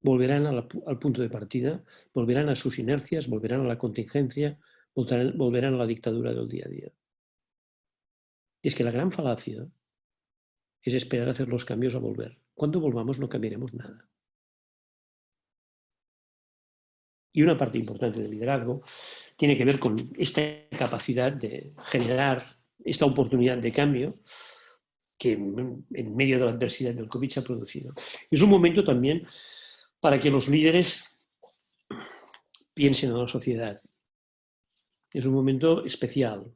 Volverán al punto de partida, volverán a sus inercias, volverán a la contingencia, volverán a la dictadura del día a día. Y es que la gran falacia es esperar a hacer los cambios a volver. Cuando volvamos no cambiaremos nada. Y una parte importante del liderazgo tiene que ver con esta capacidad de generar esta oportunidad de cambio que en medio de la adversidad del COVID se ha producido. Es un momento también para que los líderes piensen en la sociedad. Es un momento especial.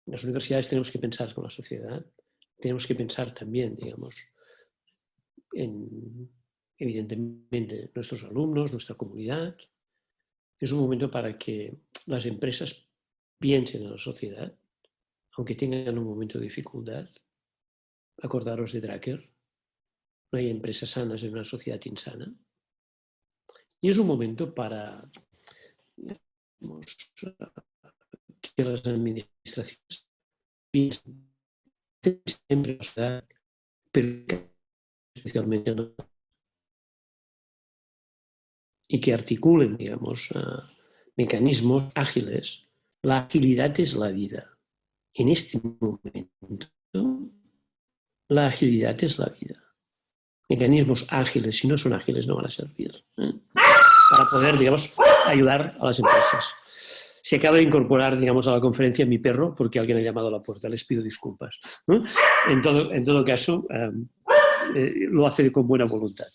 En las universidades tenemos que pensar con la sociedad, tenemos que pensar también, digamos, en, evidentemente, nuestros alumnos, nuestra comunidad. Es un momento para que las empresas piensen en la sociedad, aunque tengan un momento de dificultad. Acordaros de Drucker, no hay empresas sanas en una sociedad insana. Y es un momento para, digamos, que las administraciones piensen siempre en la sociedad, pero especialmente no, y que articulen, digamos, mecanismos ágiles. La agilidad es la vida. En este momento, la agilidad es la vida. Mecanismos ágiles, si no son ágiles, no van a servir para poder, digamos, ayudar a las empresas. Se acaba de incorporar, digamos, a la conferencia mi perro porque alguien ha llamado a la puerta. Les pido disculpas. En todo caso, lo hace con buena voluntad.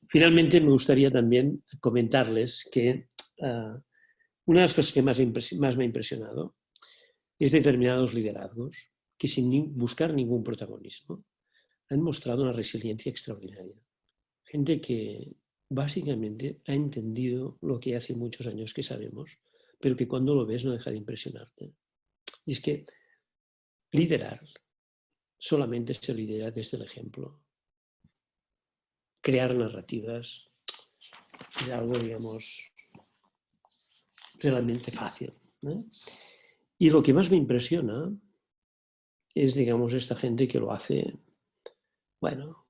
Finalmente, me gustaría también comentarles que una de las cosas que más me ha impresionado es determinados liderazgos que sin buscar ningún protagonismo han mostrado una resiliencia extraordinaria. Gente que básicamente ha entendido lo que hace muchos años que sabemos, pero que cuando lo ves no deja de impresionarte. Y es que liderar solamente se lidera desde el ejemplo. Crear narrativas es algo, digamos, realmente fácil, ¿no? Y lo que más me impresiona es, digamos, esta gente que lo hace, bueno,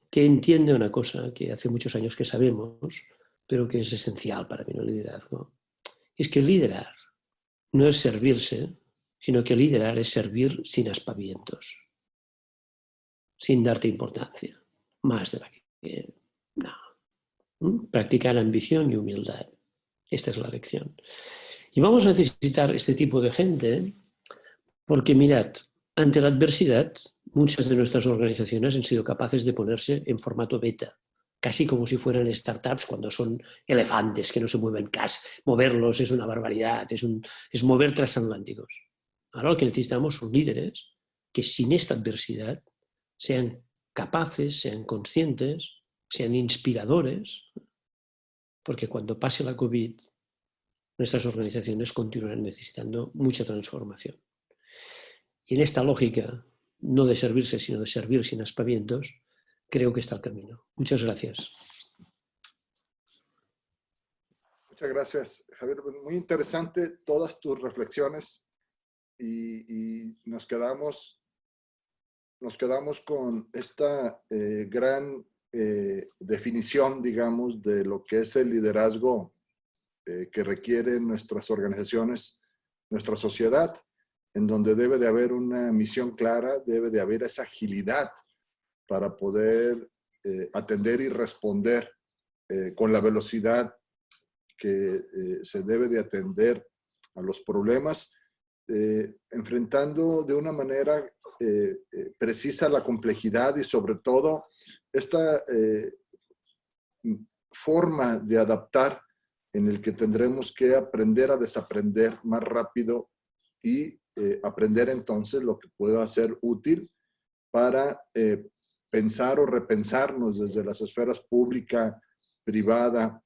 que entiende una cosa que hace muchos años que sabemos, pero que es esencial para mí en el liderazgo. Es que liderar no es servirse, sino que liderar es servir sin aspavientos, sin darte importancia, más de la que... No. Practicar ambición y humildad. Esta es la lección. Y vamos a necesitar este tipo de gente porque, mirad, ante la adversidad, muchas de nuestras organizaciones han sido capaces de ponerse en formato beta, casi como si fueran startups cuando son elefantes que no se mueven casi. Moverlos es una barbaridad, es mover transatlánticos. Ahora lo que necesitamos son líderes que sin esta adversidad sean capaces, sean conscientes, sean inspiradores, porque cuando pase la COVID, nuestras organizaciones continuarán necesitando mucha transformación. Y en esta lógica, no de servirse, sino de servir sin aspavientos, creo que está el camino. Muchas gracias. Muchas gracias, Javier. Muy interesante todas tus reflexiones y nos quedamos con esta gran definición, digamos, de lo que es el liderazgo que requieren nuestras organizaciones, nuestra sociedad, en donde debe de haber una misión clara, debe de haber esa agilidad para poder atender y responder con la velocidad que se debe de atender a los problemas, enfrentando de una manera precisa la complejidad y sobre todo esta forma de adaptar en el que tendremos que aprender a desaprender más rápido y aprender entonces lo que pueda ser útil para pensar o repensarnos desde las esferas pública, privada,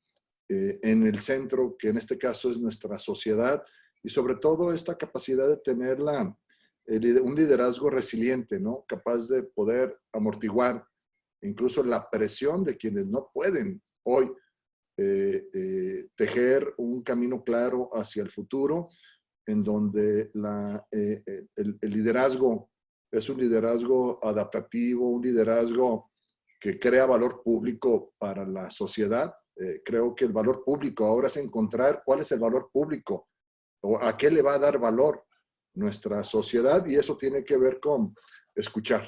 en el centro, que en este caso es nuestra sociedad, y sobre todo esta capacidad de tener un liderazgo resiliente, ¿no? Capaz de poder amortiguar incluso la presión de quienes no pueden hoy tejer un camino claro hacia el futuro, en donde el liderazgo es un liderazgo adaptativo, un liderazgo que crea valor público para la sociedad. Creo que el valor público ahora es encontrar cuál es el valor público o a qué le va a dar valor nuestra sociedad, y eso tiene que ver con escuchar.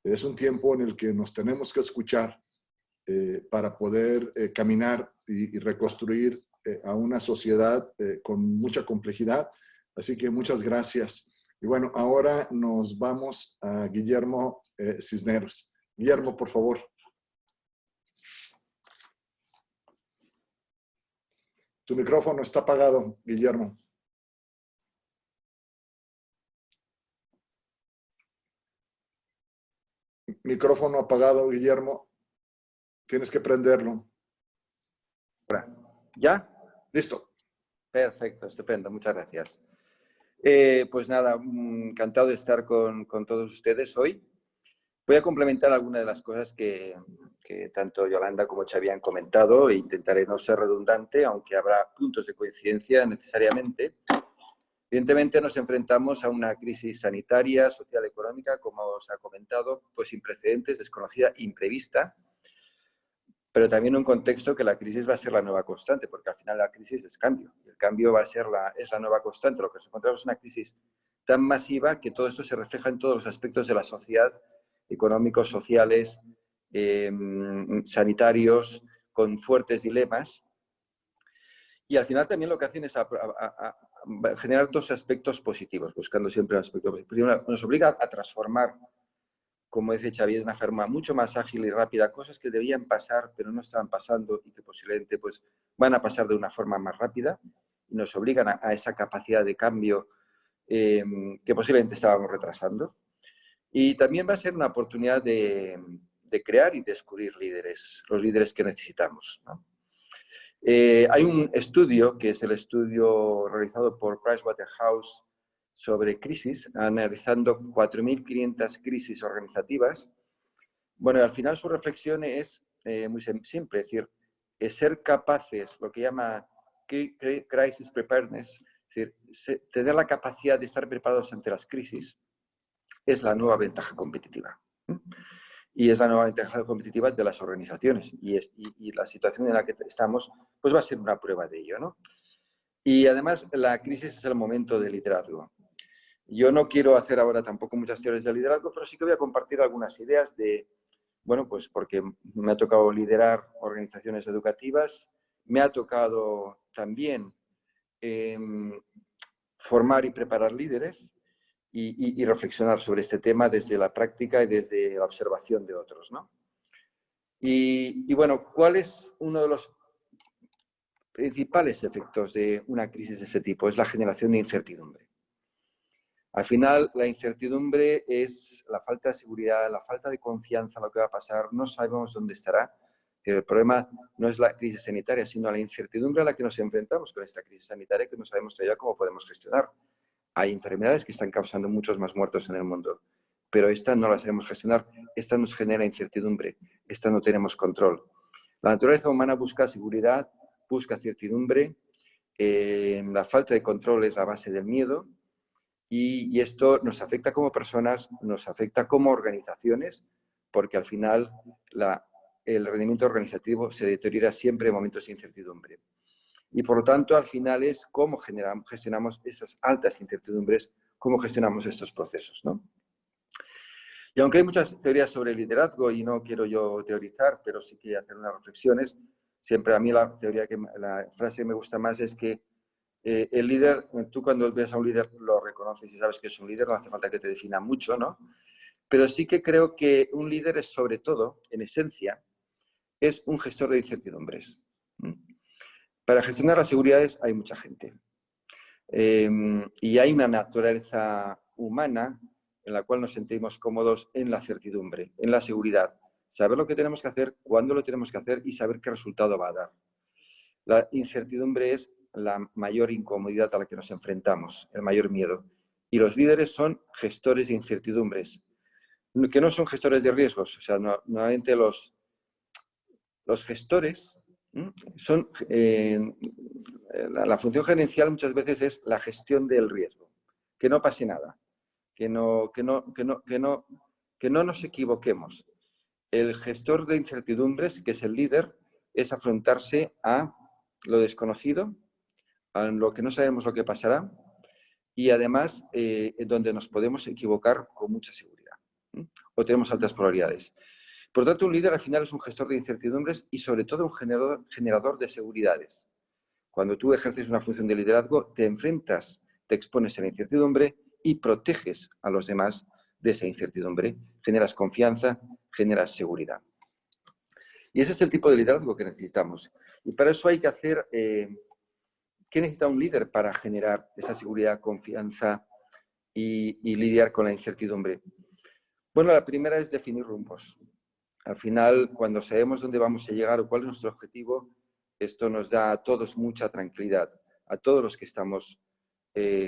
Es un tiempo en el que nos tenemos que escuchar para poder caminar y reconstruir a una sociedad con mucha complejidad. Así que muchas gracias. Y bueno, ahora nos vamos a Guillermo Cisneros. Guillermo, por favor. Tu micrófono está apagado, Guillermo. Micrófono apagado, Guillermo. Tienes que prenderlo. ¿Ya? Listo. Perfecto, estupendo, muchas gracias. Pues nada, encantado de estar con todos ustedes hoy. Voy a complementar algunas de las cosas que tanto Yolanda como Xavi han comentado e intentaré no ser redundante, aunque habrá puntos de coincidencia necesariamente. Evidentemente nos enfrentamos a una crisis sanitaria, social, económica, como os ha comentado, pues sin precedentes, desconocida, imprevista, pero también un contexto que la crisis va a ser la nueva constante, porque al final la crisis es cambio, y el cambio va a ser es la nueva constante. Lo que nos encontramos es una crisis tan masiva que todo esto se refleja en todos los aspectos de la sociedad, económicos, sociales, sanitarios, con fuertes dilemas. Y al final también lo que hacen es generar dos aspectos positivos, buscando siempre un aspecto positivo. Primero, nos obliga a transformar, como dice Xavi, de una forma mucho más ágil y rápida, cosas que debían pasar pero no estaban pasando y que posiblemente pues, van a pasar de una forma más rápida y nos obligan a esa capacidad de cambio que posiblemente estábamos retrasando. Y también va a ser una oportunidad de crear y descubrir líderes, los líderes que necesitamos, ¿no? Hay un estudio, que es el estudio realizado por Pricewaterhouse sobre crisis, analizando 4.500 crisis organizativas. Bueno, al final su reflexión es muy simple, es decir, ser capaces, lo que llama crisis preparedness, es decir, tener la capacidad de estar preparados ante las crisis, es la nueva ventaja competitiva. Y es la nueva ventaja competitiva de las organizaciones. Y la situación en la que estamos pues va a ser una prueba de ello, ¿no? Y además la crisis es el momento de liderazgo. Yo no quiero hacer ahora tampoco muchas teorías de liderazgo, pero sí que voy a compartir algunas ideas de, bueno, pues porque me ha tocado liderar organizaciones educativas, me ha tocado también formar y preparar líderes y reflexionar sobre este tema desde la práctica y desde la observación de otros, ¿no? Y bueno, ¿cuál es uno de los principales efectos de una crisis de este tipo? Es la generación de incertidumbre. Al final, la incertidumbre es la falta de seguridad, la falta de confianza en lo que va a pasar, no sabemos dónde estará. El problema no es la crisis sanitaria, sino la incertidumbre a la que nos enfrentamos con esta crisis sanitaria que no sabemos todavía cómo podemos gestionar. Hay enfermedades que están causando muchos más muertos en el mundo, pero esta no la sabemos gestionar, esta nos genera incertidumbre, esta no tenemos control. La naturaleza humana busca seguridad, busca certidumbre, la falta de control es la base del miedo y esto nos afecta como personas, nos afecta como organizaciones, porque al final el rendimiento organizativo se deteriora siempre en momentos de incertidumbre. Y por lo tanto, al final es cómo gestionamos esas altas incertidumbres, cómo gestionamos estos procesos, ¿no? Y aunque hay muchas teorías sobre el liderazgo y no quiero yo teorizar, pero sí que hacer unas reflexiones, siempre a mí la frase que me gusta más es que el líder, tú cuando ves a un líder lo reconoces y sabes que es un líder, no hace falta que te defina mucho, ¿no? Pero sí que creo que un líder es sobre todo, en esencia, es un gestor de incertidumbres. Para gestionar las seguridades hay mucha gente. Y hay una naturaleza humana en la cual nos sentimos cómodos en la certidumbre, en la seguridad. Saber lo que tenemos que hacer, cuándo lo tenemos que hacer y saber qué resultado va a dar. La incertidumbre es la mayor incomodidad a la que nos enfrentamos, el mayor miedo. Y los líderes son gestores de incertidumbres, que no son gestores de riesgos. O sea, normalmente los gestores son... la función gerencial muchas veces es la gestión del riesgo. Que no pase nada, que no nos equivoquemos. El gestor de incertidumbres, que es el líder, es afrontarse a lo desconocido, a lo que no sabemos lo que pasará y además donde nos podemos equivocar con mucha seguridad o tenemos altas probabilidades. Por lo tanto, un líder al final es un gestor de incertidumbres y sobre todo un generador de seguridades. Cuando tú ejerces una función de liderazgo, te enfrentas, te expones a la incertidumbre y proteges a los demás de esa incertidumbre, generas confianza, generas seguridad. Y ese es el tipo de liderazgo que necesitamos. Y para eso hay que hacer... ¿Qué necesita un líder para generar esa seguridad, confianza y lidiar con la incertidumbre? Bueno, la primera es definir rumbos. Al final, cuando sabemos dónde vamos a llegar o cuál es nuestro objetivo, esto nos da a todos mucha tranquilidad. A todos los que estamos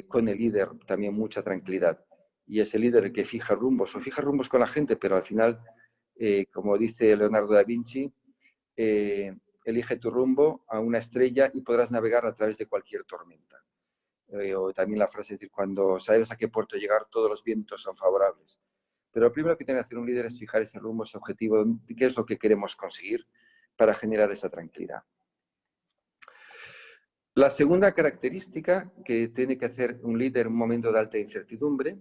con el líder también mucha tranquilidad. Y es el líder el que fija rumbos, o fija rumbos con la gente, pero al final, como dice Leonardo da Vinci, elige tu rumbo a una estrella y podrás navegar a través de cualquier tormenta. O también la frase, es decir, cuando sabes a qué puerto llegar, todos los vientos son favorables. Pero lo primero que tiene que hacer un líder es fijar ese rumbo, ese objetivo, de qué es lo que queremos conseguir para generar esa tranquilidad. La segunda característica que tiene que hacer un líder en un momento de alta incertidumbre,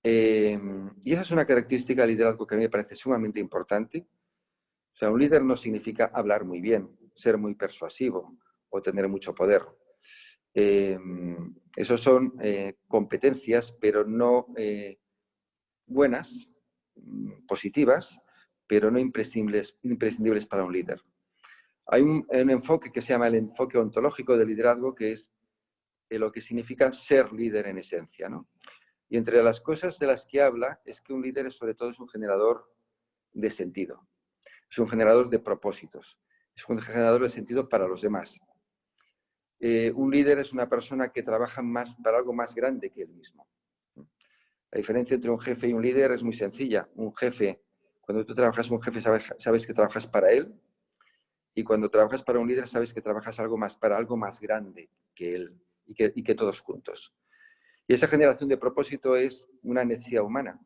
y esa es una característica del liderazgo que a mí me parece sumamente importante. O sea, un líder no significa hablar muy bien, ser muy persuasivo o tener mucho poder. Esos son competencias, pero no buenas, positivas, pero no imprescindibles para un líder. Hay un enfoque que se llama el enfoque ontológico del liderazgo, que es lo que significa ser líder en esencia, ¿no? Y entre las cosas de las que habla es que un líder sobre todo es un generador de sentido. Es un generador de propósitos, es un generador de sentido para los demás. Un líder es una persona que trabaja para algo más grande que él mismo. La diferencia entre un jefe y un líder es muy sencilla. Un jefe, cuando tú trabajas con un jefe, sabes que trabajas para él, y cuando trabajas para un líder, sabes que trabajas para algo más grande que él y que todos juntos. Y esa generación de propósito es una necesidad humana.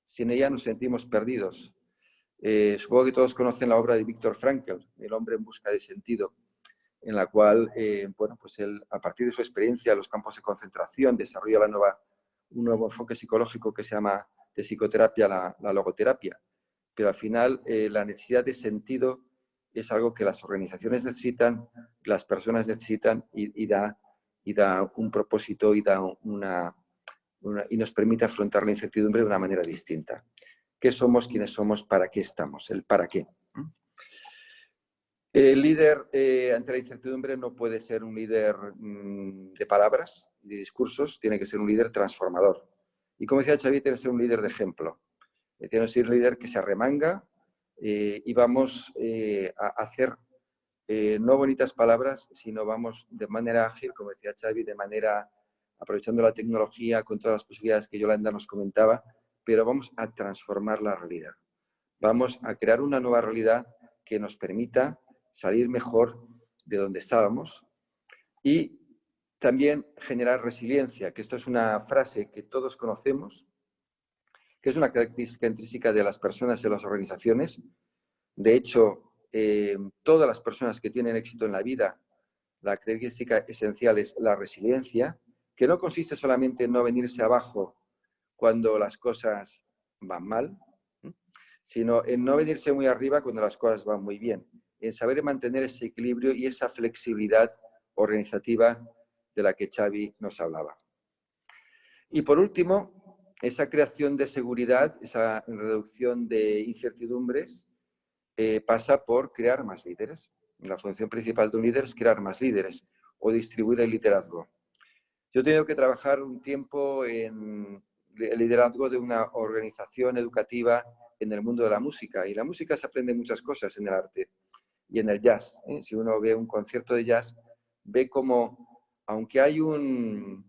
Sin ella nos sentimos perdidos. Supongo que todos conocen la obra de Viktor Frankl, El hombre en busca de sentido, en la cual, bueno, pues él, a partir de su experiencia en los campos de concentración, desarrolla un nuevo enfoque psicológico que se llama de psicoterapia la logoterapia. Pero al final, la necesidad de sentido es algo que las organizaciones necesitan, las personas necesitan y da un propósito y nos permite afrontar la incertidumbre de una manera distinta. ¿Qué somos? ¿Quiénes somos? ¿Para qué estamos? El para qué. El líder ante la incertidumbre no puede ser un líder de palabras, de discursos, tiene que ser un líder transformador. Y como decía Xavi, tiene que ser un líder de ejemplo. Tiene que ser un líder que se arremanga y vamos a hacer no bonitas palabras, sino vamos de manera ágil, como decía Xavi, de manera aprovechando la tecnología con todas las posibilidades que Yolanda nos comentaba, pero vamos a transformar la realidad. Vamos a crear una nueva realidad que nos permita salir mejor de donde estábamos y también generar resiliencia, que esta es una frase que todos conocemos, que es una característica intrínseca de las personas y de las organizaciones. De hecho, todas las personas que tienen éxito en la vida, la característica esencial es la resiliencia, que no consiste solamente en no venirse abajo cuando las cosas van mal, sino en no venirse muy arriba cuando las cosas van muy bien, en saber mantener ese equilibrio y esa flexibilidad organizativa de la que Xavi nos hablaba. Y por último, esa creación de seguridad, esa reducción de incertidumbres, pasa por crear más líderes. La función principal de un líder es crear más líderes o distribuir el liderazgo. Yo he tenido que trabajar un tiempo en el liderazgo de una organización educativa en el mundo de la música. Y la música se aprende muchas cosas en el arte y en el jazz. Si uno ve un concierto de jazz, ve como, aunque hay un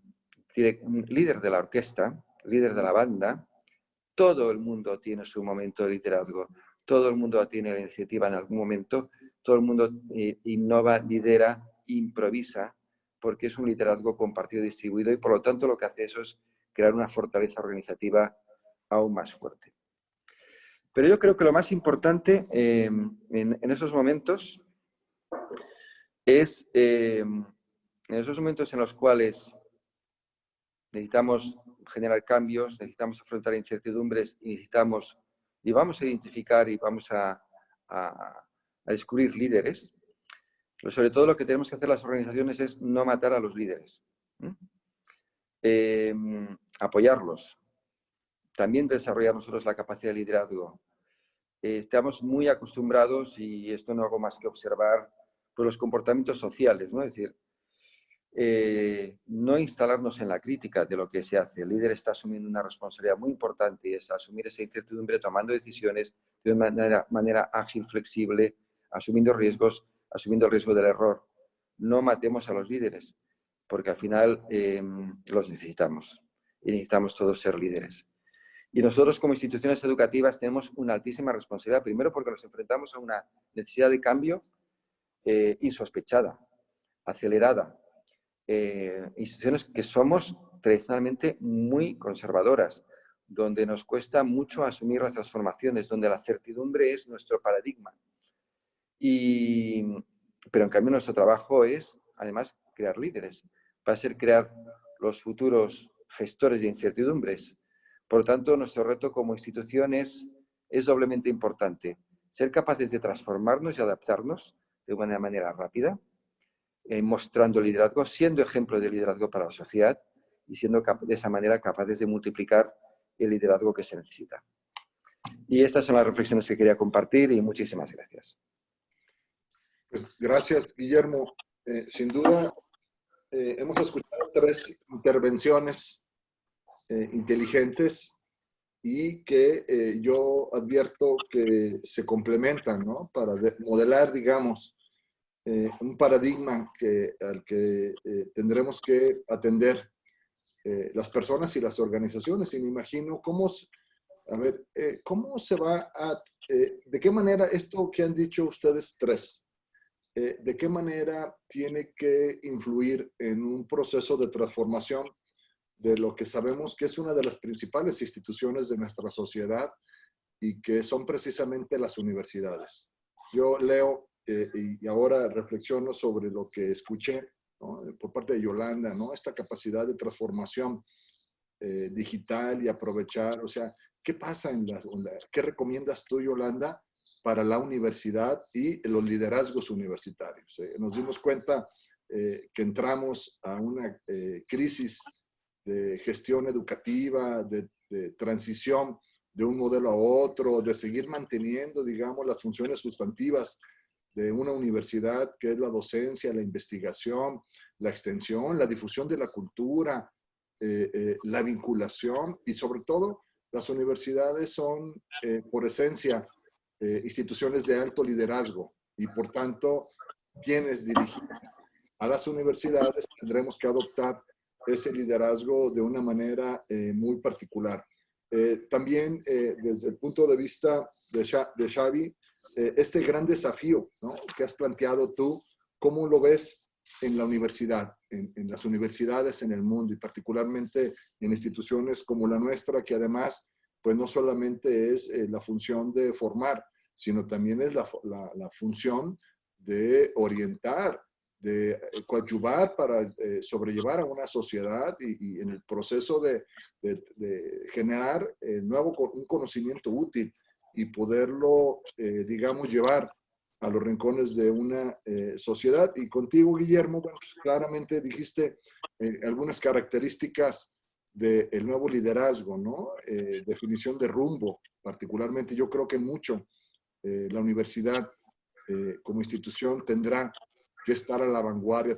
líder de la orquesta, líder de la banda, todo el mundo tiene su momento de liderazgo. Todo el mundo tiene la iniciativa en algún momento. Todo el mundo innova, lidera, improvisa, porque es un liderazgo compartido y distribuido y por lo tanto lo que hace eso es crear una fortaleza organizativa aún más fuerte. Pero yo creo que lo más importante en esos momentos es en esos momentos en los cuales necesitamos generar cambios, necesitamos afrontar incertidumbres y vamos a identificar y vamos a descubrir líderes. Pero sobre todo lo que tenemos que hacer las organizaciones es no matar a los líderes. apoyarlos. También desarrollar nosotros la capacidad de liderazgo. Estamos muy acostumbrados, y esto no hago más que observar, por los comportamientos sociales, ¿no? Es decir, no instalarnos en la crítica de lo que se hace. El líder está asumiendo una responsabilidad muy importante y es asumir esa incertidumbre tomando decisiones de una manera ágil, flexible, asumiendo riesgos, asumiendo el riesgo del error. No matemos a los líderes, porque al final los necesitamos y necesitamos todos ser líderes. Y nosotros como instituciones educativas tenemos una altísima responsabilidad, primero porque nos enfrentamos a una necesidad de cambio insospechada, acelerada. Instituciones que somos tradicionalmente muy conservadoras, donde nos cuesta mucho asumir las transformaciones, donde la certidumbre es nuestro paradigma. Pero en cambio nuestro trabajo es, además, crear líderes, va a ser crear los futuros gestores de incertidumbres. Por lo tanto, nuestro reto como institución es doblemente importante. Ser capaces de transformarnos y adaptarnos de una manera rápida, mostrando liderazgo, siendo ejemplo de liderazgo para la sociedad y siendo de esa manera capaces de multiplicar el liderazgo que se necesita. Y estas son las reflexiones que quería compartir y muchísimas gracias. Pues gracias, Guillermo. Sin duda, hemos escuchado 3 intervenciones inteligentes y que yo advierto que se complementan, ¿no? Para modelar, digamos, un paradigma al que tendremos que atender las personas y las organizaciones. Y me imagino cómo, cómo se va a, de qué manera esto que han dicho ustedes 3, de qué manera tiene que influir en un proceso de transformación de lo que sabemos que es una de las principales instituciones de nuestra sociedad y que son precisamente las universidades. Yo leo y ahora reflexiono sobre lo que escuché, ¿no? Por parte de Yolanda, ¿no? Esta capacidad de transformación digital y aprovechar, o sea, ¿qué pasa qué recomiendas tú, Yolanda, para la universidad y los liderazgos universitarios? Nos dimos cuenta que entramos a una crisis de gestión educativa, de transición de un modelo a otro, de seguir manteniendo, digamos, las funciones sustantivas de una universidad, que es la docencia, la investigación, la extensión, la difusión de la cultura, la vinculación y sobre todo las universidades son por esencia instituciones de alto liderazgo y por tanto quienes dirigen a las universidades tendremos que adoptar ese liderazgo de una manera muy particular. También desde el punto de vista de Xavi, este gran desafío, ¿no? Que has planteado tú, ¿cómo lo ves en la universidad, en las universidades en el mundo y particularmente en instituciones como la nuestra, que además, pues no solamente es la función de formar, sino también es la función de orientar, de coadyuvar para sobrellevar a una sociedad y en el proceso de generar un conocimiento útil y poderlo, digamos, llevar a los rincones de una sociedad. Y contigo, Guillermo, bueno, pues claramente dijiste algunas características del nuevo liderazgo, ¿no? Definición de rumbo, particularmente. Yo creo que mucho la universidad como institución tendrá que estar a la vanguardia,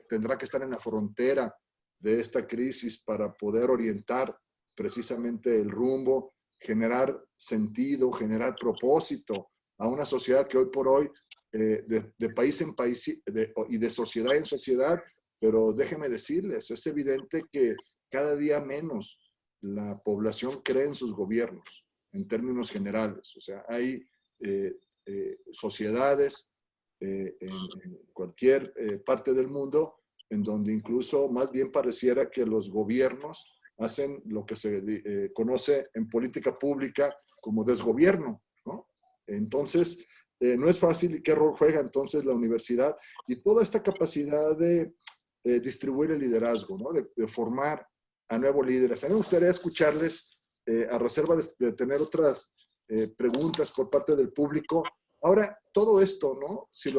tendrá que estar en la frontera de esta crisis para poder orientar precisamente el rumbo, generar sentido, generar propósito a una sociedad que hoy por hoy, de país en país y de sociedad en sociedad, pero déjenme decirles, es evidente que cada día menos la población cree en sus gobiernos, en términos generales. O sea, hay sociedades en cualquier parte del mundo en donde incluso más bien pareciera que los gobiernos hacen lo que se conoce en política pública como desgobierno, ¿no? Entonces, no es fácil. ¿Qué rol juega entonces la universidad? Y toda esta capacidad de distribuir el liderazgo, ¿no? De formar a nuevos líderes. A mí me gustaría escucharles, a reserva de tener otras preguntas por parte del público. Ahora, todo esto, ¿no? Si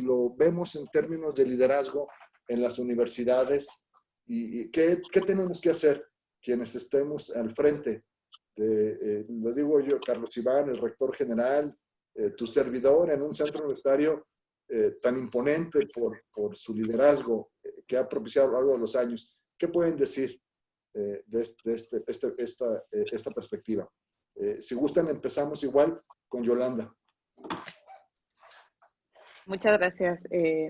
lo vemos en términos de liderazgo en las universidades, ¿Y qué tenemos que hacer quienes estemos al frente? Lo digo yo, Carlos Iván, el rector general, tu servidor en un centro universitario tan imponente por su liderazgo que ha propiciado a lo largo de los años. ¿Qué pueden decir de esta perspectiva? Si gustan, empezamos igual con Yolanda. Muchas gracias,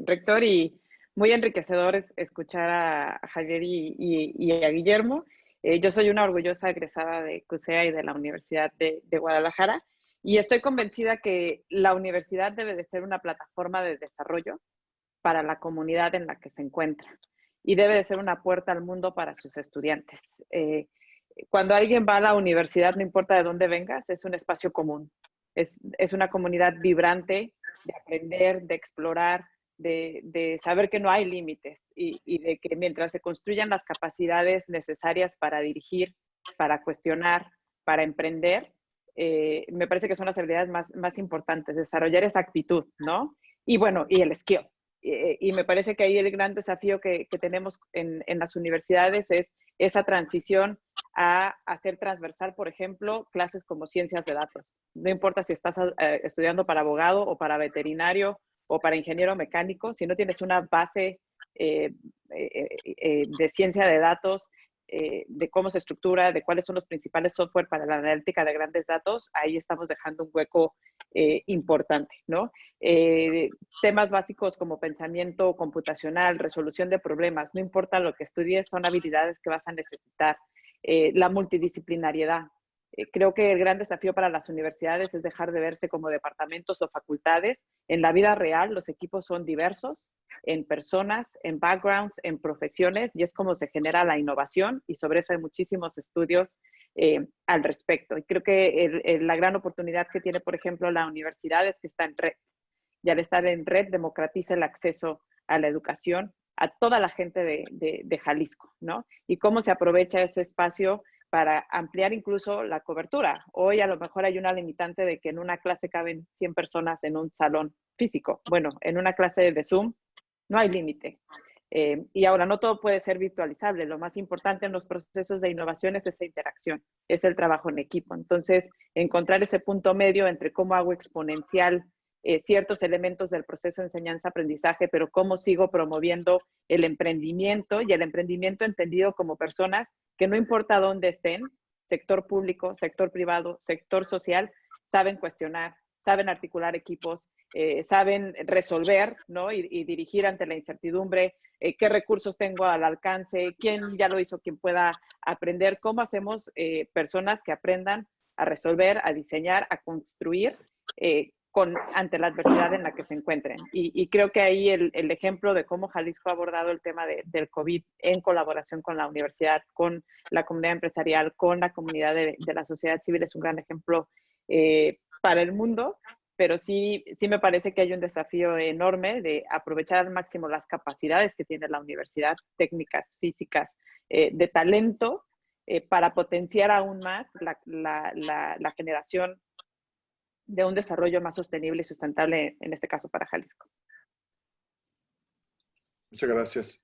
rector, y muy enriquecedor escuchar a Javier y a Guillermo. Yo soy una orgullosa egresada de CUSEA y de la Universidad de Guadalajara, y estoy convencida que la universidad debe de ser una plataforma de desarrollo para la comunidad en la que se encuentra, y debe de ser una puerta al mundo para sus estudiantes. Cuando alguien va a la universidad, no importa de dónde vengas, es un espacio común. Es una comunidad vibrante de aprender, de explorar, de saber que no hay límites y de que mientras se construyan las capacidades necesarias para dirigir, para cuestionar, para emprender, me parece que son las habilidades más importantes, desarrollar esa actitud, ¿no? Y bueno, y el skill. Y me parece que ahí el gran desafío que tenemos en las universidades es esa transición a hacer transversal, por ejemplo, clases como ciencias de datos. No importa si estás estudiando para abogado o para veterinario o para ingeniero mecánico, si no tienes una base de ciencia de datos, de cómo se estructura, de cuáles son los principales software para la analítica de grandes datos, ahí estamos dejando un hueco importante, ¿no? Temas básicos como pensamiento computacional, resolución de problemas, no importa lo que estudies, son habilidades que vas a necesitar. La multidisciplinariedad. Creo que el gran desafío para las universidades es dejar de verse como departamentos o facultades. En la vida real, los equipos son diversos, en personas, en backgrounds, en profesiones, y es como se genera la innovación, y sobre eso hay muchísimos estudios al respecto. Y creo que la gran oportunidad que tiene, por ejemplo, la universidad es que está en red. Y al estar en red, democratiza el acceso a la educación a toda la gente de Jalisco, ¿no? Y cómo se aprovecha ese espacio para ampliar incluso la cobertura. Hoy a lo mejor hay una limitante de que en una clase caben 100 personas en un salón físico. Bueno, en una clase de Zoom no hay límite. Y ahora no todo puede ser virtualizable. Lo más importante en los procesos de innovación es esa interacción, es el trabajo en equipo. Entonces, encontrar ese punto medio entre cómo hago exponencial ciertos elementos del proceso de enseñanza-aprendizaje, pero cómo sigo promoviendo el emprendimiento, y el emprendimiento entendido como personas que no importa dónde estén, sector público, sector privado, sector social, saben cuestionar, saben articular equipos, saben resolver, ¿no? Y dirigir ante la incertidumbre, qué recursos tengo al alcance, quién ya lo hizo, quién pueda aprender, cómo hacemos personas que aprendan a resolver, a diseñar, a construir, ante la adversidad en la que se encuentren. Y creo que ahí el ejemplo de cómo Jalisco ha abordado el tema del COVID en colaboración con la universidad, con la comunidad empresarial, con la comunidad de la sociedad civil, es un gran ejemplo para el mundo, pero sí me parece que hay un desafío enorme de aprovechar al máximo las capacidades que tiene la universidad, técnicas, físicas, de talento, para potenciar aún más la generación de un desarrollo más sostenible y sustentable, en este caso para Jalisco. Muchas gracias,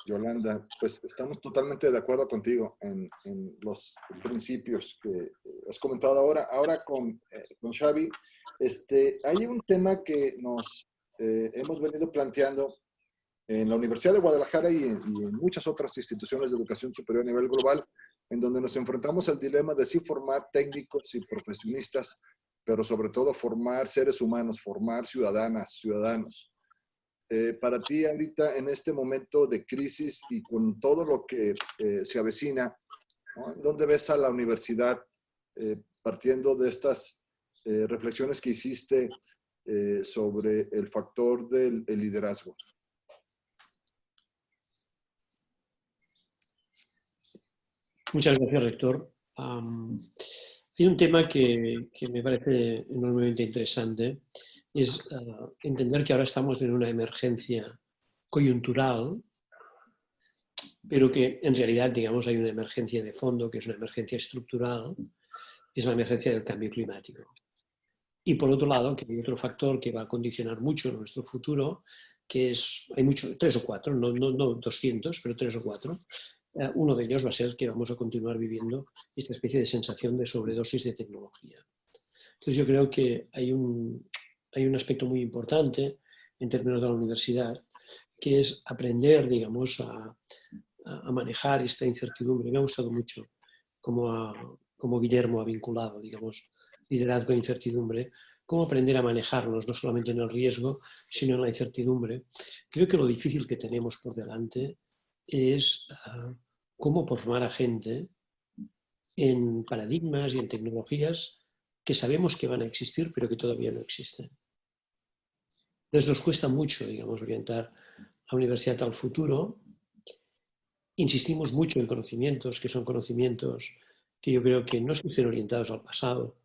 Yolanda. Pues estamos totalmente de acuerdo contigo en los principios que has comentado ahora con Xavi. Hay un tema que nos hemos venido planteando en la Universidad de Guadalajara y en muchas otras instituciones de educación superior a nivel global, en donde nos enfrentamos al dilema de sí formar técnicos y profesionistas, pero sobre todo formar seres humanos, formar ciudadanos. Para ti ahorita, en este momento de crisis y con todo lo que se avecina, ¿no? ¿Dónde ves a la universidad partiendo de estas reflexiones que hiciste sobre el factor del liderazgo? Muchas gracias, rector. Hay un tema que me parece enormemente interesante, es entender que ahora estamos en una emergencia coyuntural, pero que en realidad, digamos, hay una emergencia de fondo, que es una emergencia estructural, que es la emergencia del cambio climático. Y por otro lado, que hay otro factor que va a condicionar mucho nuestro futuro, que hay muchos, 3 o 4, no 200, pero 3 o 4. Uno de ellos va a ser que vamos a continuar viviendo esta especie de sensación de sobredosis de tecnología. Entonces yo creo que hay un aspecto muy importante en términos de la universidad, que es aprender, digamos, a manejar esta incertidumbre. Me ha gustado mucho cómo Guillermo ha vinculado, digamos, liderazgo e incertidumbre, cómo aprender a manejarnos, no solamente en el riesgo, sino en la incertidumbre. Creo que lo difícil que tenemos por delante es cómo formar a gente en paradigmas y en tecnologías que sabemos que van a existir, pero que todavía no existen. Entonces nos cuesta mucho, digamos, orientar la universidad al futuro. Insistimos mucho en conocimientos, que son conocimientos que yo creo que no estén orientados al pasado,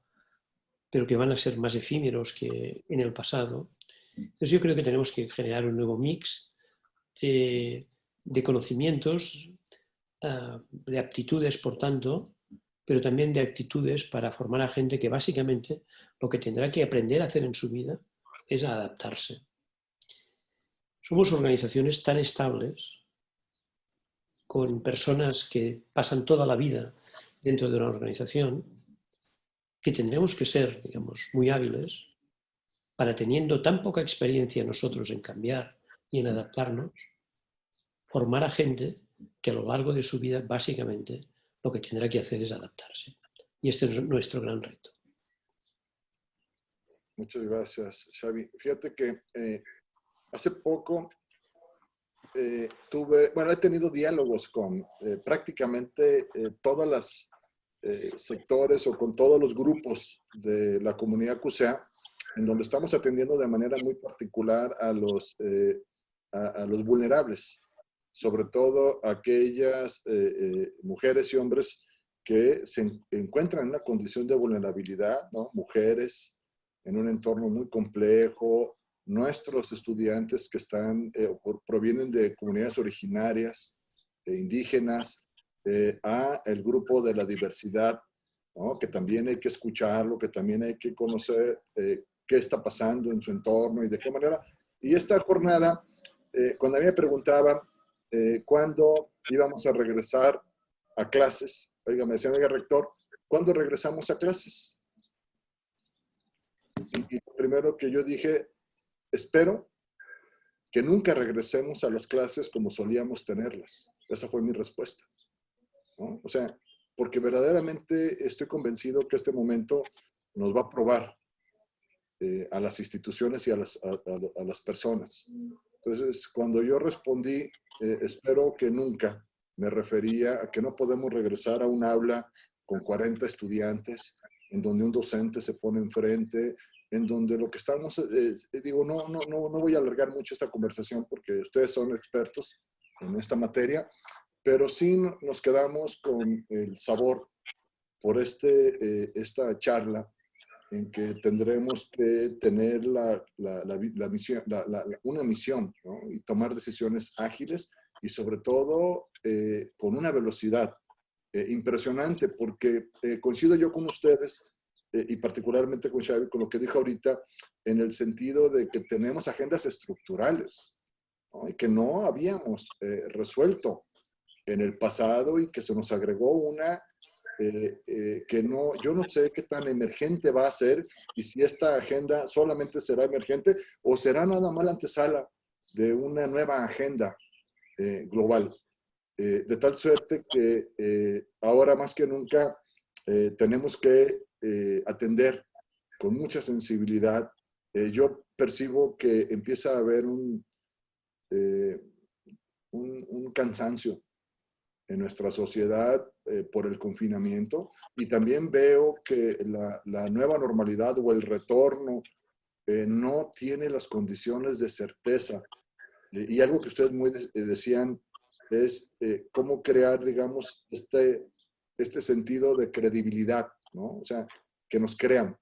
pero que van a ser más efímeros que en el pasado. Entonces yo creo que tenemos que generar un nuevo mix de conocimientos, de aptitudes, por tanto, pero también de actitudes para formar a gente que básicamente lo que tendrá que aprender a hacer en su vida es a adaptarse. Somos organizaciones tan estables, con personas que pasan toda la vida dentro de una organización, que tendremos que ser, digamos, muy hábiles para, teniendo tan poca experiencia nosotros en cambiar y en adaptarnos, formar a gente que a lo largo de su vida básicamente lo que tendrá que hacer es adaptarse. Y este es nuestro gran reto. Muchas gracias, Xavi. Fíjate que hace poco he tenido diálogos con prácticamente todas las sectores o con todos los grupos de la comunidad CUSEA, en donde estamos atendiendo de manera muy particular a los vulnerables, sobre todo aquellas mujeres y hombres que se encuentran en una condición de vulnerabilidad, ¿no? Mujeres en un entorno muy complejo, nuestros estudiantes que provienen de comunidades originarias, indígenas, a el grupo de la diversidad, ¿no? Que también hay que escucharlo, que también hay que conocer qué está pasando en su entorno y de qué manera. Y esta jornada, cuando a mí me preguntaban cuándo íbamos a regresar a clases, oiga, me decían, oiga, rector, ¿cuándo regresamos a clases? Y lo primero que yo dije, espero que nunca regresemos a las clases como solíamos tenerlas. Esa fue mi respuesta, ¿no? O sea, porque verdaderamente estoy convencido que este momento nos va a probar a las instituciones y a las personas. Entonces, cuando yo respondí, espero que nunca, me refería a que no podemos regresar a un aula con 40 estudiantes, en donde un docente se pone enfrente, en donde lo que estamos, no voy a alargar mucho esta conversación porque ustedes son expertos en esta materia, pero sí nos quedamos con el sabor por esta charla en que tendremos que tener una misión, ¿no? Y tomar decisiones ágiles y sobre todo con una velocidad impresionante, porque coincido yo con ustedes y particularmente con Xavi, con lo que dijo ahorita, en el sentido de que tenemos agendas estructurales, ¿no? Y que no habíamos resuelto en el pasado y que se nos agregó una que yo no sé qué tan emergente va a ser y si esta agenda solamente será emergente o será nada más la antesala de una nueva agenda global. De tal suerte que ahora más que nunca tenemos que atender con mucha sensibilidad. Yo percibo que empieza a haber un cansancio en nuestra sociedad por el confinamiento y también veo que la nueva normalidad o el retorno no tiene las condiciones de certeza. Y algo que ustedes decían es cómo crear, digamos, este sentido de credibilidad, ¿no? O sea, que nos crean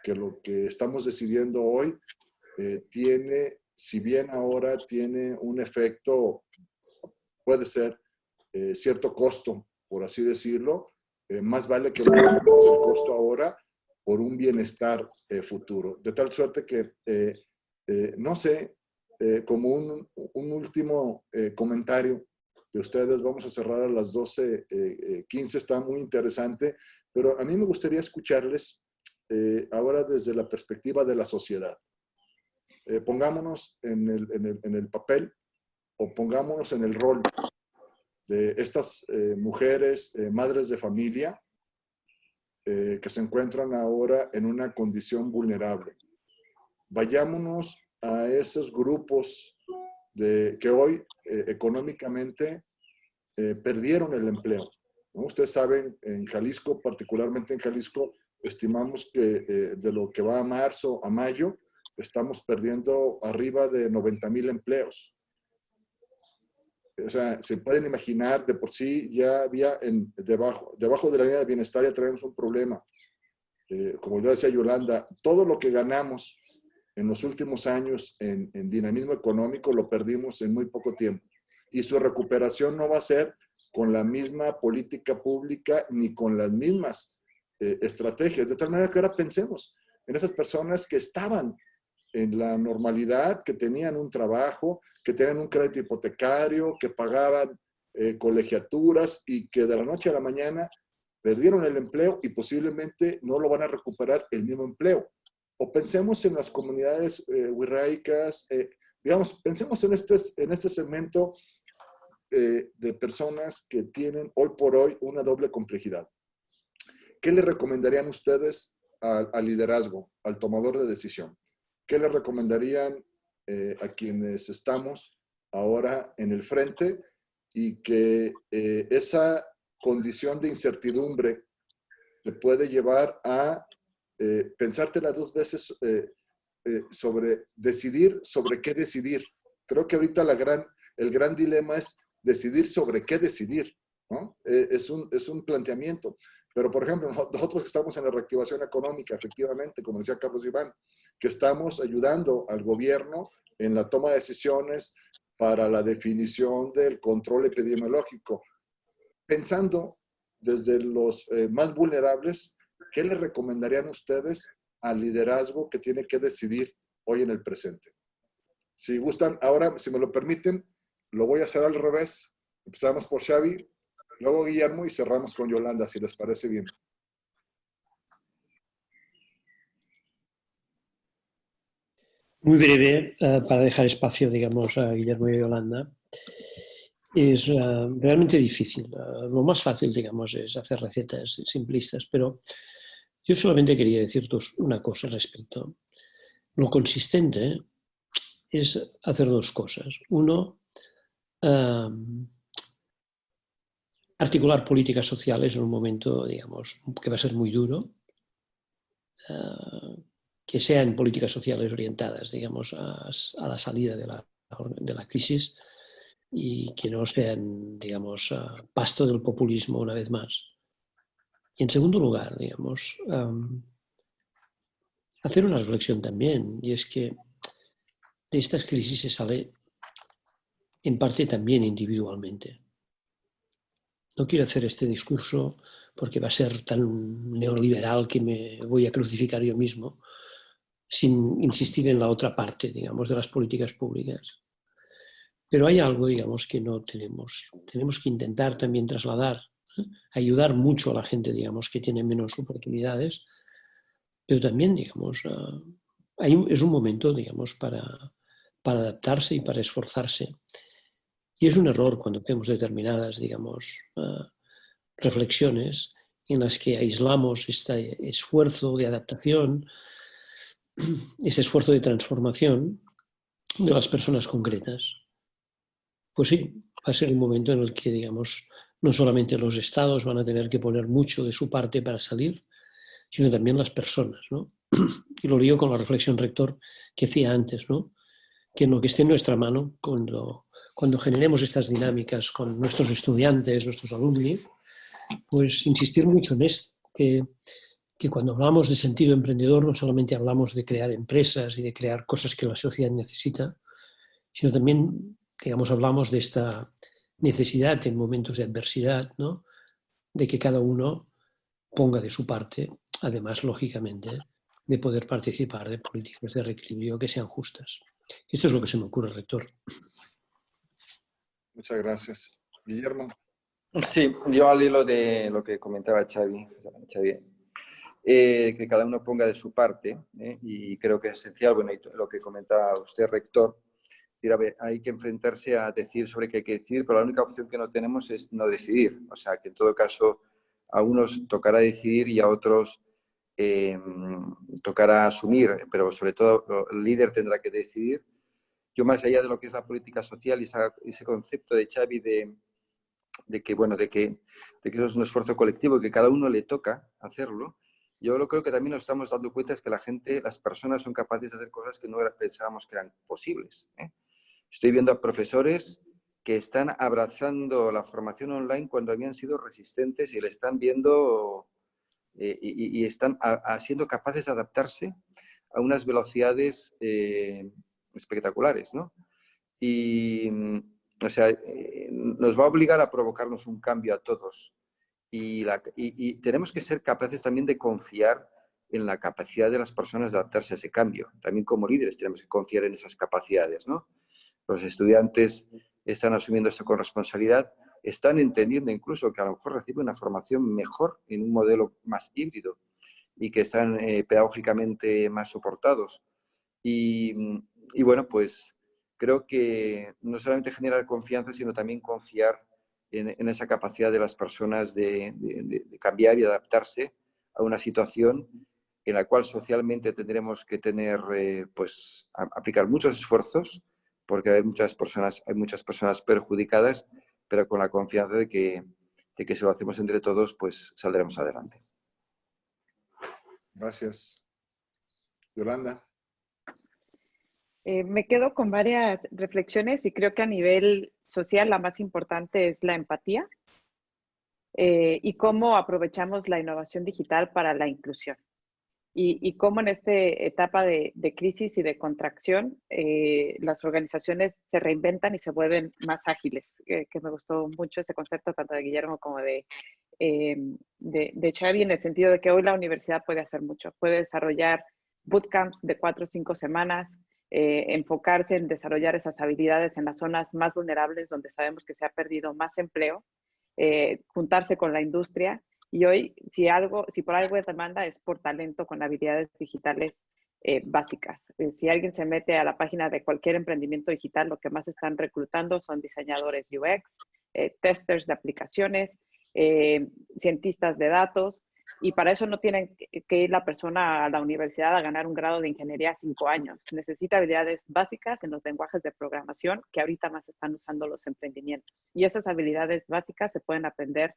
que lo que estamos decidiendo hoy tiene, si bien ahora tiene un efecto, puede ser cierto costo, por así decirlo, más vale que manejemos el costo ahora por un bienestar futuro. De tal suerte que no sé como un último comentario de ustedes, vamos a cerrar a las 12:15, está muy interesante, pero a mí me gustaría escucharles ahora desde la perspectiva de la sociedad. Pongámonos en el papel o pongámonos en el rol de estas mujeres, madres de familia, que se encuentran ahora en una condición vulnerable. Vayámonos a esos grupos que hoy económicamente perdieron el empleo, ¿no? Ustedes saben, en Jalisco, particularmente en Jalisco, estimamos que de lo que va a marzo a mayo, estamos perdiendo arriba de 90,000 empleos. O sea, se pueden imaginar, de por sí ya había debajo de la línea de bienestar ya tenemos un problema. Como yo decía Yolanda, todo lo que ganamos en los últimos años en dinamismo económico lo perdimos en muy poco tiempo. Y su recuperación no va a ser con la misma política pública ni con las mismas estrategias. De tal manera que ahora pensemos en esas personas que estaban en la normalidad, que tenían un trabajo, que tenían un crédito hipotecario, que pagaban colegiaturas y que de la noche a la mañana perdieron el empleo y posiblemente no lo van a recuperar el mismo empleo. O pensemos en las comunidades wixáicas, digamos, pensemos en este segmento de personas que tienen hoy por hoy una doble complejidad. ¿Qué le recomendarían ustedes al liderazgo, al tomador de decisión? ¿Qué le recomendarían a quienes estamos ahora en el frente y que esa condición de incertidumbre te puede llevar a pensártela 2 veces sobre decidir sobre qué decidir? Creo que ahorita el gran dilema es decidir sobre qué decidir, ¿no? Es un planteamiento. Pero, por ejemplo, nosotros que estamos en la reactivación económica, efectivamente, como decía Carlos Iván, que estamos ayudando al gobierno en la toma de decisiones para la definición del control epidemiológico, pensando desde los más vulnerables, ¿qué le recomendarían ustedes al liderazgo que tiene que decidir hoy en el presente? Si gustan, ahora, si me lo permiten, lo voy a hacer al revés. Empezamos por Xavi, luego Guillermo y cerramos con Yolanda, si les parece bien. Muy breve, para dejar espacio, digamos, a Guillermo y a Yolanda. Es realmente difícil. Lo más fácil, digamos, es hacer recetas simplistas, pero yo solamente quería decir una cosa al respecto. Lo consistente es hacer 2 cosas. Uno, articular políticas sociales en un momento, digamos, que va a ser muy duro, que sean políticas sociales orientadas, digamos, a la salida de la crisis y que no sean, digamos, pasto del populismo una vez más. Y en segundo lugar, digamos, hacer una reflexión también, y es que de estas crisis se sale en parte también individualmente. No quiero hacer este discurso porque va a ser tan neoliberal que me voy a crucificar yo mismo, sin insistir en la otra parte, digamos, de las políticas públicas. Pero hay algo, digamos, que no tenemos. Tenemos que intentar también trasladar, ayudar mucho a la gente, digamos, que tiene menos oportunidades, pero también, digamos, es un momento, digamos, para adaptarse y para esforzarse. Y es un error cuando hacemos determinadas, digamos, reflexiones en las que aislamos este esfuerzo de adaptación, ese esfuerzo de transformación de las personas concretas. Pues sí, va a ser un momento en el que, digamos, no solamente los estados van a tener que poner mucho de su parte para salir, sino también las personas, ¿no? Y lo ligo con la reflexión rector que hacía antes, ¿no? Que en lo que esté en nuestra mano, cuando generemos estas dinámicas con nuestros estudiantes, nuestros alumni, pues insistir mucho en esto, que cuando hablamos de sentido emprendedor no solamente hablamos de crear empresas y de crear cosas que la sociedad necesita, sino también, digamos, hablamos de esta necesidad en momentos de adversidad, ¿no? De que cada uno ponga de su parte, además, lógicamente, de poder participar de políticas de reequilibrio que sean justas. Esto es lo que se me ocurre, rector. Muchas gracias. Guillermo. Sí, yo al hilo de lo que comentaba Xavi, que cada uno ponga de su parte, y creo que es esencial, bueno, y lo que comentaba usted, rector, hay que enfrentarse a decir sobre qué hay que decidir, pero la única opción que no tenemos es no decidir. O sea, que en todo caso a unos tocará decidir y a otros tocará asumir, pero sobre todo el líder tendrá que decidir. Yo, más allá de lo que es la política social y ese concepto de Xavi de que, bueno, de que eso es un esfuerzo colectivo y que cada uno le toca hacerlo, yo creo que también nos estamos dando cuenta es que las personas son capaces de hacer cosas que no pensábamos que eran posibles. Estoy viendo a profesores que están abrazando la formación online cuando habían sido resistentes y le están viendo y están siendo capaces de adaptarse a unas velocidades espectaculares, ¿no? Y, o sea, nos va a obligar a provocarnos un cambio a todos. Y tenemos que ser capaces también de confiar en la capacidad de las personas de adaptarse a ese cambio. También como líderes tenemos que confiar en esas capacidades, ¿no? Los estudiantes están asumiendo esto con responsabilidad, están entendiendo incluso que a lo mejor reciben una formación mejor en un modelo más híbrido y que están pedagógicamente más soportados. Y bueno, pues creo que no solamente generar confianza, sino también confiar en esa capacidad de las personas de cambiar y adaptarse a una situación en la cual socialmente tendremos que tener, pues, aplicar muchos esfuerzos, porque hay muchas personas perjudicadas, pero con la confianza de que si lo hacemos entre todos, pues saldremos adelante. Gracias. Yolanda. Me quedo con varias reflexiones y creo que a nivel social la más importante es la empatía y cómo aprovechamos la innovación digital para la inclusión. Y cómo en esta etapa de crisis y de contracción las organizaciones se reinventan y se vuelven más ágiles, que me gustó mucho ese concepto tanto de Guillermo como de Xavi, en el sentido de que hoy la universidad puede hacer mucho, puede desarrollar bootcamps de 4 o 5 semanas, enfocarse en desarrollar esas habilidades en las zonas más vulnerables donde sabemos que se ha perdido más empleo, juntarse con la industria. Y hoy, si por algo es demanda, es por talento con habilidades digitales básicas. Si alguien se mete a la página de cualquier emprendimiento digital, lo que más están reclutando son diseñadores UX, testers de aplicaciones, cientistas de datos, y para eso no tienen que ir la persona a la universidad a ganar un grado de ingeniería 5 años. Necesita habilidades básicas en los lenguajes de programación que ahorita más están usando los emprendimientos. Y esas habilidades básicas se pueden aprender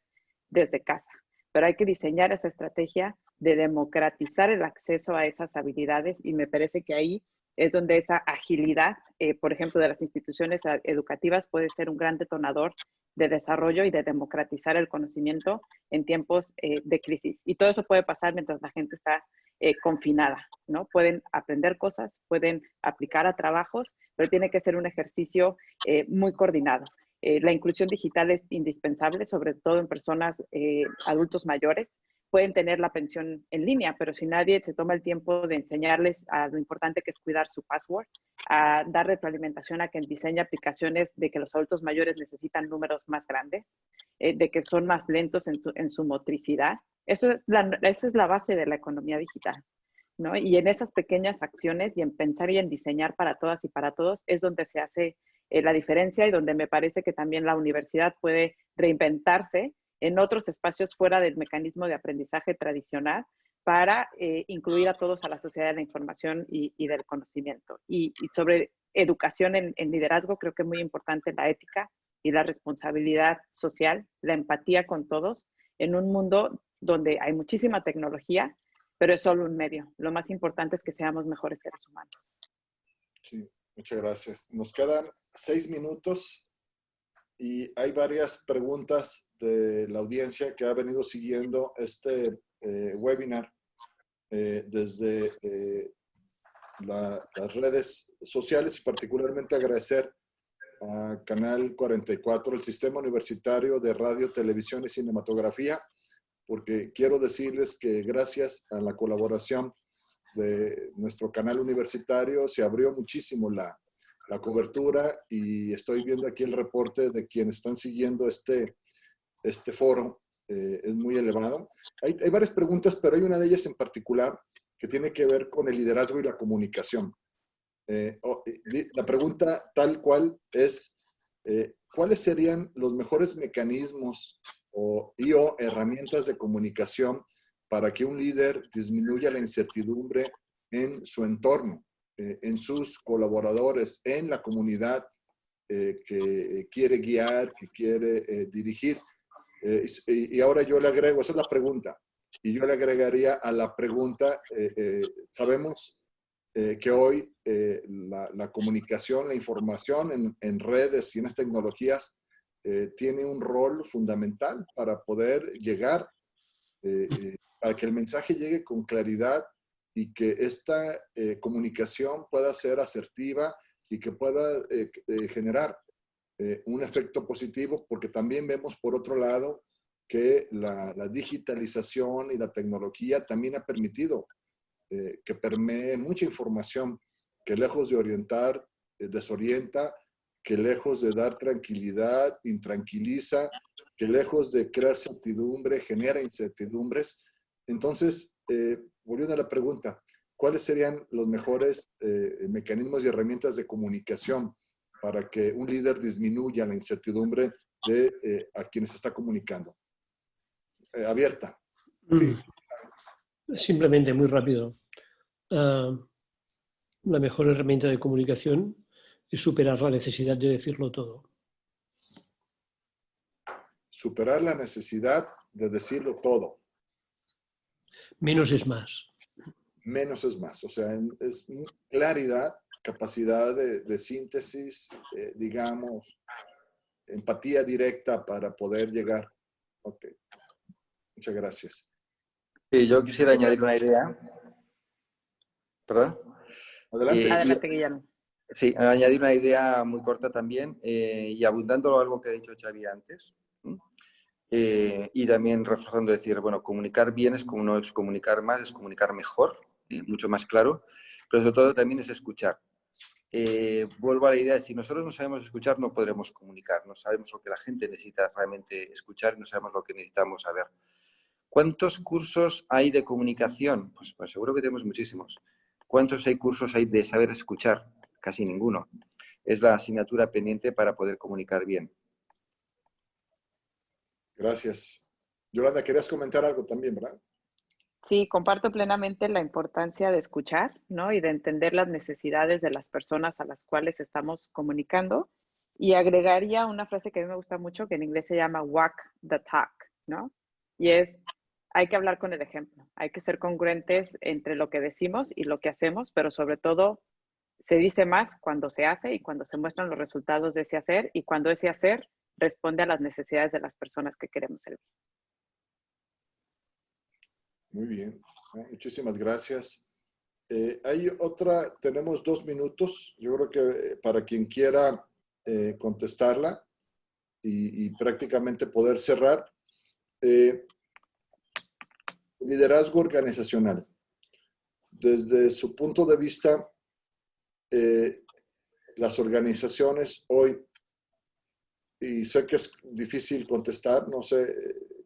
desde casa. Pero hay que diseñar esa estrategia de democratizar el acceso a esas habilidades y me parece que ahí es donde esa agilidad, por ejemplo, de las instituciones educativas puede ser un gran detonador de desarrollo y de democratizar el conocimiento en tiempos de crisis. Y todo eso puede pasar mientras la gente está confinada, ¿no? Pueden aprender cosas, pueden aplicar a trabajos, pero tiene que ser un ejercicio muy coordinado. La inclusión digital es indispensable, sobre todo en personas adultos mayores. Pueden tener la pensión en línea, pero si nadie se toma el tiempo de enseñarles a lo importante que es cuidar su password, a dar retroalimentación a quien diseña aplicaciones de que los adultos mayores necesitan números más grandes, de que son más lentos en su motricidad. Esa es la base de la economía digital, ¿no? Y en esas pequeñas acciones y en pensar y en diseñar para todas y para todos es donde se hace la diferencia y donde me parece que también la universidad puede reinventarse en otros espacios fuera del mecanismo de aprendizaje tradicional para incluir a todos a la sociedad de la información y del conocimiento. Y sobre educación en liderazgo, creo que es muy importante la ética y la responsabilidad social, la empatía con todos, en un mundo donde hay muchísima tecnología, pero es solo un medio. Lo más importante es que seamos mejores seres humanos. Sí, muchas gracias. Nos quedan 6 minutos y hay varias preguntas de la audiencia que ha venido siguiendo este webinar desde las redes sociales y particularmente agradecer a Canal 44, el Sistema Universitario de Radio, Televisión y Cinematografía, porque quiero decirles que gracias a la colaboración de nuestro canal universitario se abrió muchísimo la cobertura y estoy viendo aquí el reporte de quienes están siguiendo este foro. Es muy elevado. Hay varias preguntas, pero hay una de ellas en particular que tiene que ver con el liderazgo y la comunicación. La pregunta tal cual es, ¿cuáles serían los mejores mecanismos o herramientas de comunicación para que un líder disminuya la incertidumbre en su entorno, en sus colaboradores, en la comunidad que quiere guiar, que quiere dirigir? Y ahora yo le agrego, esa es la pregunta, y yo le agregaría a la pregunta, sabemos que hoy la comunicación, la información en redes y en las tecnologías tiene un rol fundamental para poder llegar, para que el mensaje llegue con claridad y que esta comunicación pueda ser asertiva y que pueda generar un efecto positivo, porque también vemos por otro lado que la digitalización y la tecnología también ha permitido que permee mucha información que lejos de orientar, desorienta, que lejos de dar tranquilidad, intranquiliza, que lejos de crear certidumbre, genera incertidumbres. Entonces, volviendo a la pregunta, ¿cuáles serían los mejores mecanismos y herramientas de comunicación para que un líder disminuya la incertidumbre de a quienes está comunicando? Abierta. Sí. Simplemente, muy rápido. La mejor herramienta de comunicación es superar la necesidad de decirlo todo. Superar la necesidad de decirlo todo. Menos es más. Menos es más. O sea, es claridad, capacidad de síntesis, digamos, empatía directa para poder llegar. Ok. Muchas gracias. Sí, yo quisiera añadir una idea. ¿Perdón? Adelante. Adelante, Guillermo. Sí, añadir una idea muy corta también y abundando algo que ha dicho Xavi antes. Y también reforzando decir, bueno, comunicar bien no es comunicar más, es comunicar mejor, mucho más claro, pero sobre todo también es escuchar. Vuelvo a la idea de si nosotros no sabemos escuchar, no podremos comunicar, no sabemos lo que la gente necesita realmente escuchar y no sabemos lo que necesitamos saber. ¿Cuántos cursos hay de comunicación? Pues seguro que tenemos muchísimos. ¿Cuántos cursos hay de saber escuchar? Casi ninguno. Es la asignatura pendiente para poder comunicar bien. Gracias. Yolanda, querías comentar algo también, ¿verdad? Sí, comparto plenamente la importancia de escuchar, ¿no? Y de entender las necesidades de las personas a las cuales estamos comunicando. Y agregaría una frase que a mí me gusta mucho, que en inglés se llama walk the talk, ¿no? Y es, hay que hablar con el ejemplo, hay que ser congruentes entre lo que decimos y lo que hacemos, pero sobre todo se dice más cuando se hace y cuando se muestran los resultados de ese hacer y cuando ese hacer responde a las necesidades de las personas que queremos servir. Muy bien. Muchísimas gracias. Hay otra, tenemos 2 minutos. Yo creo que para quien quiera contestarla y prácticamente poder cerrar. Liderazgo organizacional. Desde su punto de vista, las organizaciones hoy, y sé que es difícil contestar, no sé,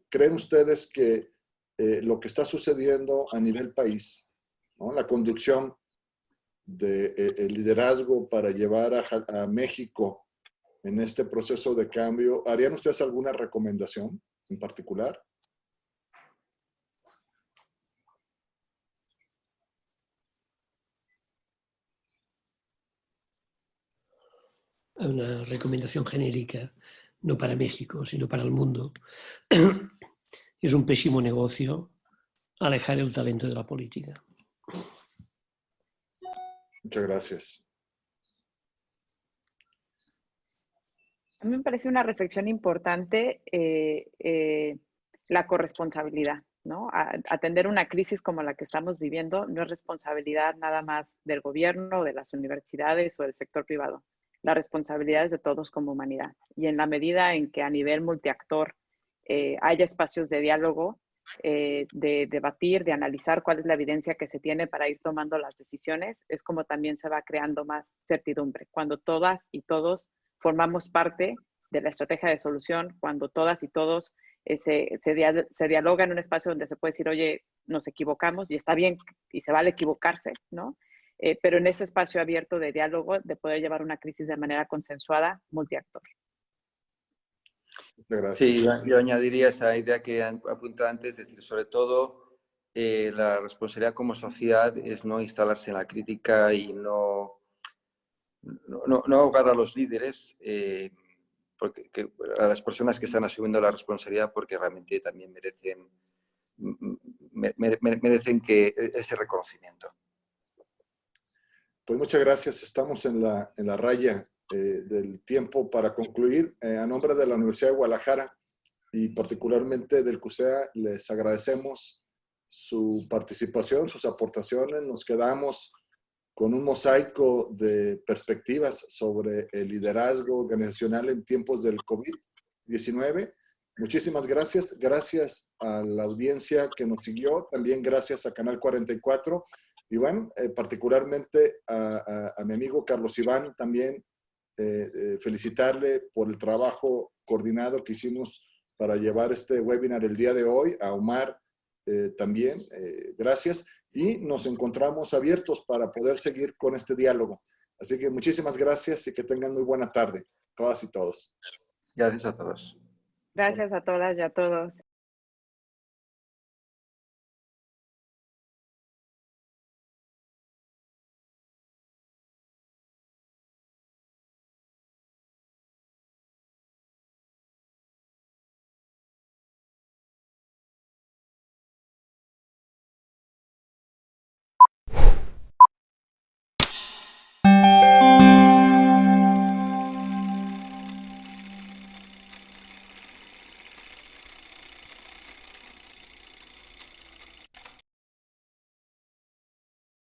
¿creen ustedes que lo que está sucediendo a nivel país, ¿no? La conducción del liderazgo para llevar a México en este proceso de cambio, ¿harían ustedes alguna recomendación en particular? Una recomendación genérica, no para México, sino para el mundo. Es un pésimo negocio alejar el talento de la política. Muchas gracias. A mí me parece una reflexión importante la corresponsabilidad, ¿no? Atender una crisis como la que estamos viviendo no es responsabilidad nada más del gobierno, de las universidades o del sector privado. La responsabilidad es de todos como humanidad. Y en la medida en que a nivel multiactor haya espacios de diálogo, de debatir, de analizar cuál es la evidencia que se tiene para ir tomando las decisiones, es como también se va creando más certidumbre. Cuando todas y todos formamos parte de la estrategia de solución, cuando todas y todos se dialoga en un espacio donde se puede decir, oye, nos equivocamos y está bien y se vale equivocarse, ¿no? Pero en ese espacio abierto de diálogo, de poder llevar una crisis de manera consensuada, multiactor. Gracias. Sí, yo añadiría esa idea que apuntaba antes, es decir, sobre todo la responsabilidad como sociedad es no instalarse en la crítica y no ahogar a los líderes, a las personas que están asumiendo la responsabilidad, porque realmente también merecen ese reconocimiento. Pues muchas gracias. Estamos en la raya del tiempo para concluir. A nombre de la Universidad de Guadalajara y particularmente del CUSEA, les agradecemos su participación, sus aportaciones. Nos quedamos con un mosaico de perspectivas sobre el liderazgo organizacional en tiempos del COVID-19. Muchísimas gracias. Gracias a la audiencia que nos siguió. También gracias a Canal 44. Y bueno, particularmente a mi amigo Carlos Iván también, felicitarle por el trabajo coordinado que hicimos para llevar este webinar el día de hoy. A Omar también, gracias. Y nos encontramos abiertos para poder seguir con este diálogo. Así que muchísimas gracias y que tengan muy buena tarde, todas y todos. Gracias a todos. Gracias a todas y a todos.